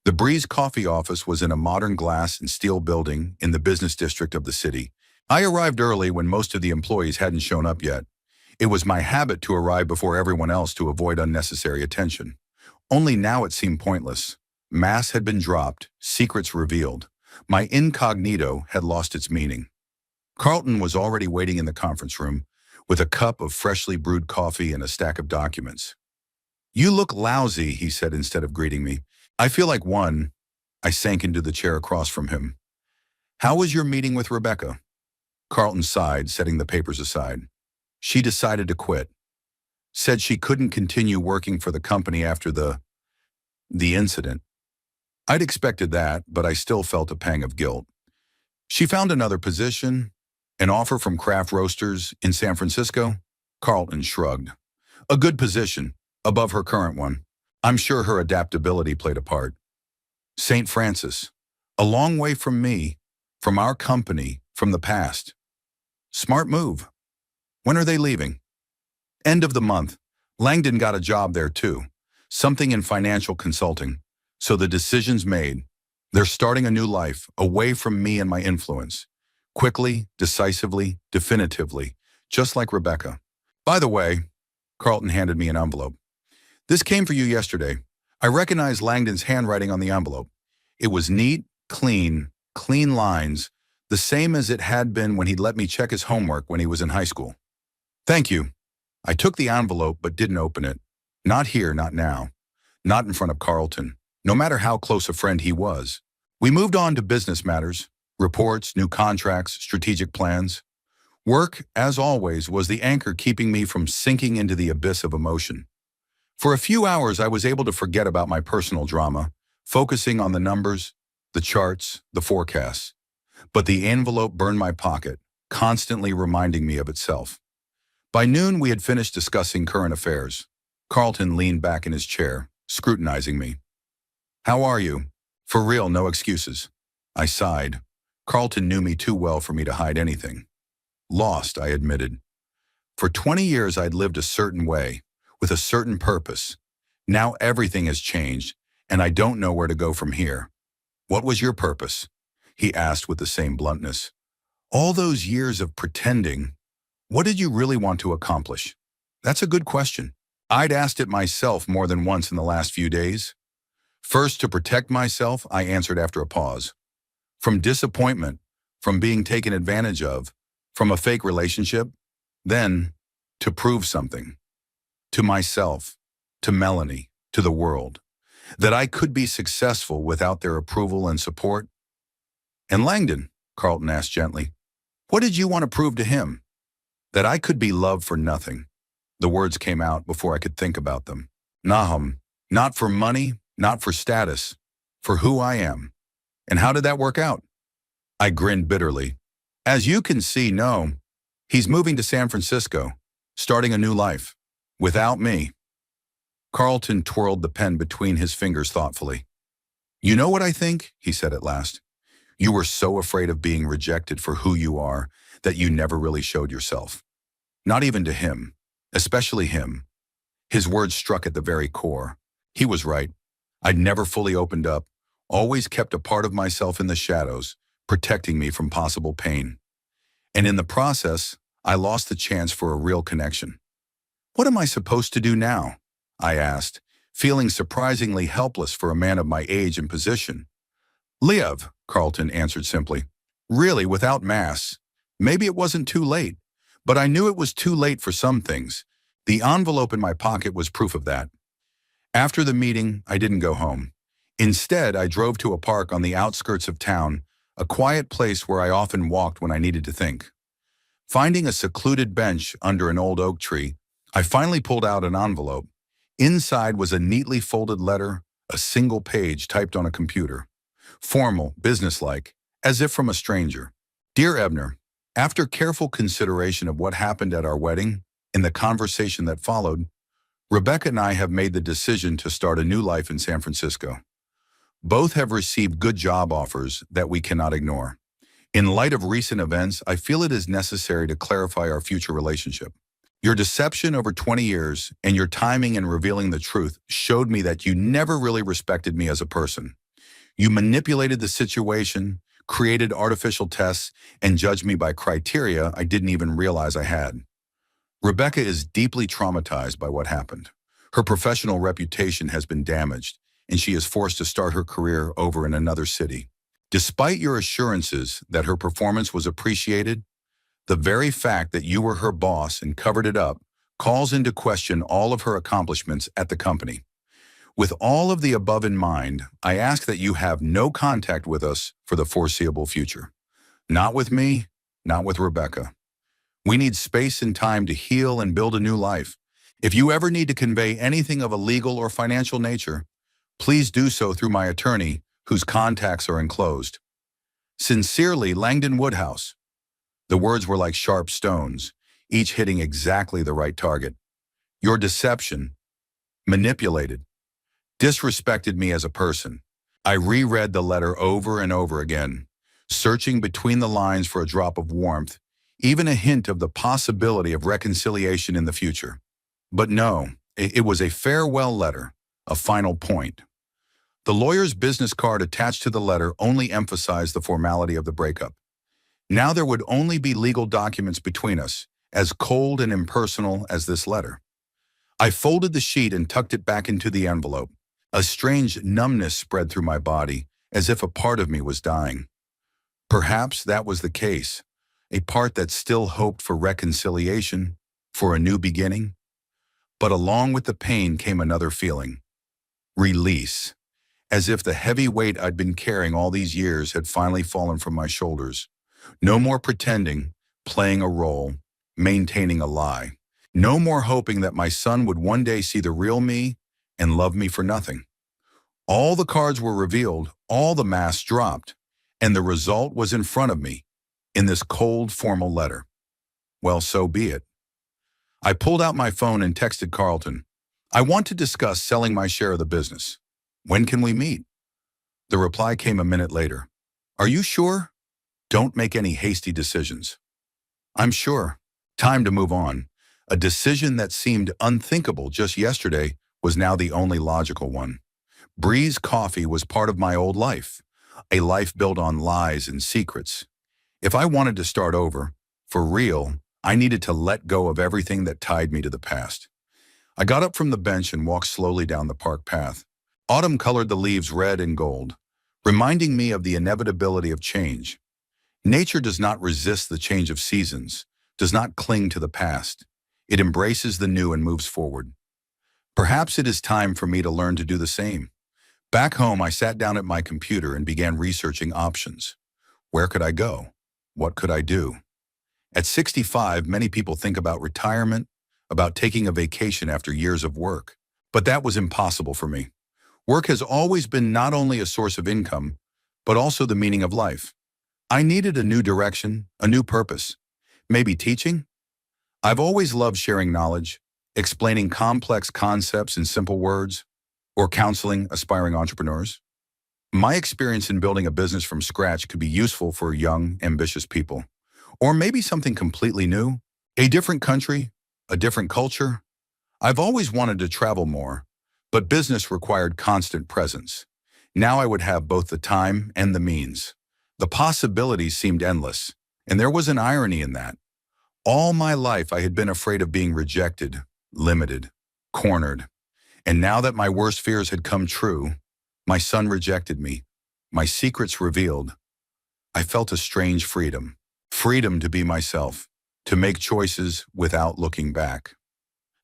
The Breeze Coffee office was in a modern glass and steel building in the business district of the city. I arrived early when most of the employees hadn't shown up yet. It was my habit to arrive before everyone else to avoid unnecessary attention. Only now it seemed pointless. Masks had been dropped, secrets revealed. My incognito had lost its meaning. Carlton was already waiting in the conference room, with a cup of freshly brewed coffee and a stack of documents. "You look lousy," he said instead of greeting me. "I feel like one." I sank into the chair across from him. "How was your meeting with Rebecca?" Carlton sighed, setting the papers aside. "She decided to quit. Said she couldn't continue working for the company after the incident." I'd expected that, but I still felt a pang of guilt. "She found another position, an offer from Craft Roasters in San Francisco." Carlton shrugged. "A good position, above her current one. I'm sure her adaptability played a part." "St. Francis, a long way from me, from our company, from the past. Smart move. When are they leaving?" "End of the month. Langdon got a job there too, something in financial consulting. So the decision's made. They're starting a new life, away from me and my influence. Quickly, decisively, definitively, just like Rebecca. By the way," Carlton handed me an envelope. "This came for you yesterday." I recognized Langdon's handwriting on the envelope. It was neat, clean lines, the same as it had been when he'd let me check his homework when he was in high school. "Thank you." I took the envelope but didn't open it. Not here, not now. Not in front of Carlton, no matter how close a friend he was. We moved on to business matters, reports, new contracts, strategic plans. Work, as always, was the anchor keeping me from sinking into the abyss of emotion. For a few hours, I was able to forget about my personal drama, focusing on the numbers, the charts, the forecasts. But the envelope burned my pocket, constantly reminding me of itself. By noon, we had finished discussing current affairs. Carlton leaned back in his chair, scrutinizing me. "How are you? For real, no excuses." I sighed. Carlton knew me too well for me to hide anything. "Lost," I admitted. For 20 years, I'd lived a certain way, with a certain purpose. Now everything has changed, and I don't know where to go from here. "What was your purpose?" he asked with the same bluntness. "All those years of pretending, what did you really want to accomplish?" That's a good question. I'd asked it myself more than once in the last few days. "First, to protect myself," I answered after a pause. "From disappointment, from being taken advantage of, from a fake relationship. Then, to prove something. To myself, to Melanie, to the world. That I could be successful without their approval and support." "And Langdon," Carlton asked gently, "what did you want to prove to him?" "That I could be loved for nothing." The words came out before I could think about them. "Nahum, not for money, not for status, for who I am." "And how did that work out?" I grinned bitterly. "As you can see, no. He's moving to San Francisco, starting a new life. Without me." Carlton twirled the pen between his fingers thoughtfully. "You know what I think?" he said at last. "You were so afraid of being rejected for who you are that you never really showed yourself. Not even to him, especially him." His words struck at the very core. He was right. I'd never fully opened up, always kept a part of myself in the shadows, protecting me from possible pain. And in the process, I lost the chance for a real connection. "What am I supposed to do now?" I asked, feeling surprisingly helpless for a man of my age and position. "Live," Carlton answered simply. "Really, without mass. Maybe it wasn't too late, but I knew it was too late for some things. The envelope in my pocket was proof of that." After the meeting, I didn't go home. Instead, I drove to a park on the outskirts of town, a quiet place where I often walked when I needed to think. Finding a secluded bench under an old oak tree, I finally pulled out an envelope. Inside was a neatly folded letter, a single page typed on a computer. Formal, businesslike, as if from a stranger. "Dear Ebner, after careful consideration of what happened at our wedding, in the conversation that followed, Rebecca and I have made the decision to start a new life in San Francisco. Both have received good job offers that we cannot ignore. In light of recent events, I feel it is necessary to clarify our future relationship. Your deception over 20 years and your timing in revealing the truth showed me that you never really respected me as a person. You manipulated the situation, created artificial tests, and judged me by criteria I didn't even realize I had. Rebecca is deeply traumatized by what happened. Her professional reputation has been damaged, and she is forced to start her career over in another city. Despite your assurances that her performance was appreciated, The very fact that you were her boss and covered it up calls into question all of her accomplishments at the company. With all of the above in mind, I ask that you have no contact with us for the foreseeable future. Not with me, not with Rebecca. We need space and time to heal and build a new life. If you ever need to convey anything of a legal or financial nature, please do so through my attorney, whose contacts are enclosed. Sincerely, Langdon Woodhouse. The words were like sharp stones, each hitting exactly the right target. Your deception, manipulated, disrespected me as a person. I reread the letter over and over again, searching between the lines for a drop of warmth, even a hint of the possibility of reconciliation in the future. But no, it was a farewell letter, a final point. The lawyer's business card attached to the letter only emphasized the formality of the breakup. Now there would only be legal documents between us, as cold and impersonal as this letter. I folded the sheet and tucked it back into the envelope. A strange numbness spread through my body, as if a part of me was dying. Perhaps that was the case, a part that still hoped for reconciliation, for a new beginning. But along with the pain came another feeling. Release. As if the heavy weight I'd been carrying all these years had finally fallen from my shoulders. No more pretending, playing a role, maintaining a lie. No more hoping that my son would one day see the real me and love me for nothing. All the cards were revealed, all the masks dropped, and the result was in front of me, in this cold, formal letter. Well, so be it. I pulled out my phone and texted Carlton. I want to discuss selling my share of the business. When can we meet? The reply came a minute later. Are you sure? Don't make any hasty decisions. I'm sure. Time to move on. A decision that seemed unthinkable just yesterday was now the only logical one. Breeze Coffee was part of my old life, a life built on lies and secrets. If I wanted to start over, for real, I needed to let go of everything that tied me to the past. I got up from the bench and walked slowly down the park path. Autumn colored the leaves red and gold, reminding me of the inevitability of change. Nature does not resist the change of seasons, does not cling to the past. It embraces the new and moves forward. Perhaps it is time for me to learn to do the same. Back home, I sat down at my computer and began researching options. Where could I go? What could I do? At 65, many people think about retirement, about taking a vacation after years of work. But that was impossible for me. Work has always been not only a source of income, but also the meaning of life. I needed a new direction, a new purpose. Maybe teaching? I've always loved sharing knowledge, explaining complex concepts in simple words, or counseling aspiring entrepreneurs. My experience in building a business from scratch could be useful for young, ambitious people. Or maybe something completely new, a different country, a different culture. I've always wanted to travel more, but business required constant presence. Now I would have both the time and the means. The possibilities seemed endless, and there was an irony in that. All my life I had been afraid of being rejected, limited, cornered. And now that my worst fears had come true, my son rejected me, my secrets revealed, I felt a strange freedom. Freedom to be myself, to make choices without looking back.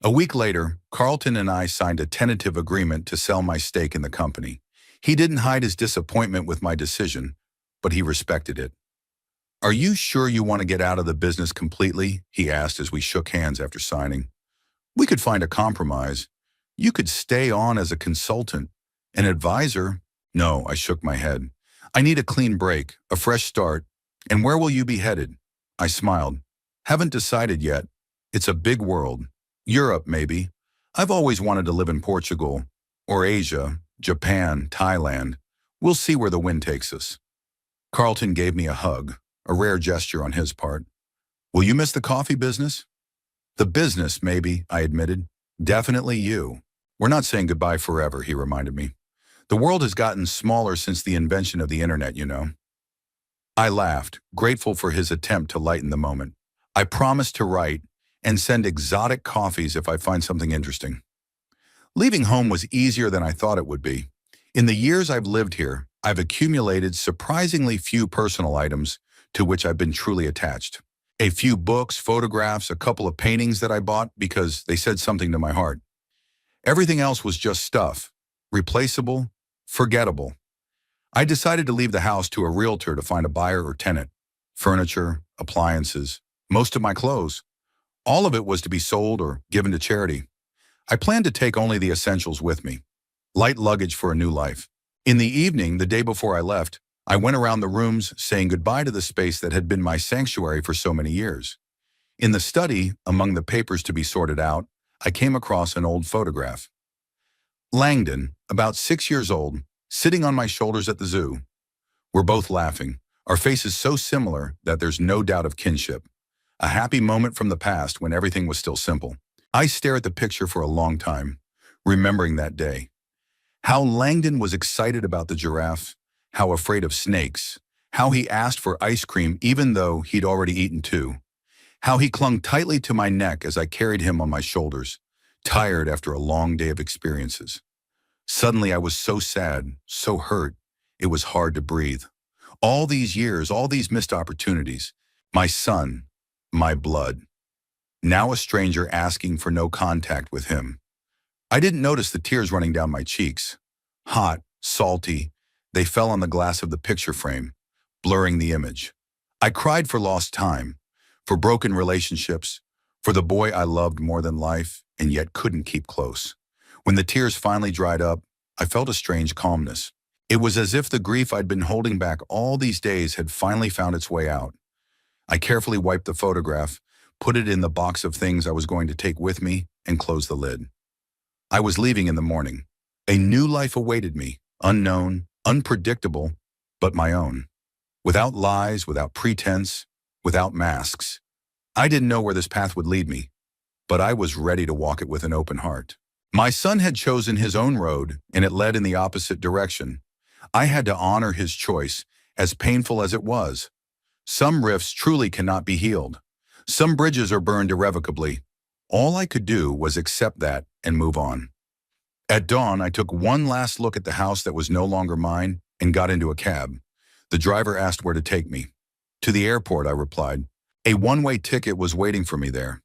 A week later, Carlton and I signed a tentative agreement to sell my stake in the company. He didn't hide his disappointment with my decision, but he respected it. Are you sure you want to get out of the business completely? He asked as we shook hands after signing. We could find a compromise. You could stay on as a consultant, an advisor. No, I shook my head. I need a clean break, a fresh start. And where will you be headed? I smiled. Haven't decided yet. It's a big world. Europe, maybe. I've always wanted to live in Portugal, or Asia, Japan, Thailand. We'll see where the wind takes us. Carlton gave me a hug, a rare gesture on his part. Will you miss the coffee business? The business, maybe, I admitted. Definitely you. We're not saying goodbye forever, he reminded me. The world has gotten smaller since the invention of the internet, you know. I laughed, grateful for his attempt to lighten the moment. I promised to write and send exotic coffees if I find something interesting. Leaving home was easier than I thought it would be. In the years I've lived here, I've accumulated surprisingly few personal items to which I've been truly attached. A few books, photographs, a couple of paintings that I bought because they said something to my heart. Everything else was just stuff. Replaceable, forgettable. I decided to leave the house to a realtor to find a buyer or tenant. Furniture, appliances, most of my clothes. All of it was to be sold or given to charity. I planned to take only the essentials with me. Light luggage for a new life. In the evening, the day before I left, I went around the rooms saying goodbye to the space that had been my sanctuary for so many years. In the study, among the papers to be sorted out, I came across an old photograph. Langdon, about 6 years old, sitting on my shoulders at the zoo. We're both laughing, our faces so similar that there's no doubt of kinship. A happy moment from the past when everything was still simple. I stare at the picture for a long time, remembering that day. How Langdon was excited about the giraffe, how afraid of snakes, how he asked for ice cream even though he'd already eaten two, how he clung tightly to my neck as I carried him on my shoulders, tired after a long day of experiences. Suddenly I was so sad, so hurt, it was hard to breathe. All these years, all these missed opportunities, my son, my blood. Now a stranger asking for no contact with him. I didn't notice the tears running down my cheeks. Hot, salty, they fell on the glass of the picture frame, blurring the image. I cried for lost time, for broken relationships, for the boy I loved more than life and yet couldn't keep close. When the tears finally dried up, I felt a strange calmness. It was as if the grief I'd been holding back all these days had finally found its way out. I carefully wiped the photograph, put it in the box of things I was going to take with me, and closed the lid. I was leaving in the morning. A new life awaited me, unknown, unpredictable, but my own. Without lies, without pretense, without masks. I didn't know where this path would lead me, but I was ready to walk it with an open heart. My son had chosen his own road, and it led in the opposite direction. I had to honor his choice, as painful as it was. Some rifts truly cannot be healed. Some bridges are burned irrevocably. All I could do was accept that and move on. At dawn, I took one last look at the house that was no longer mine and got into a cab. The driver asked where to take me. To the airport, I replied. A one-way ticket was waiting for me there.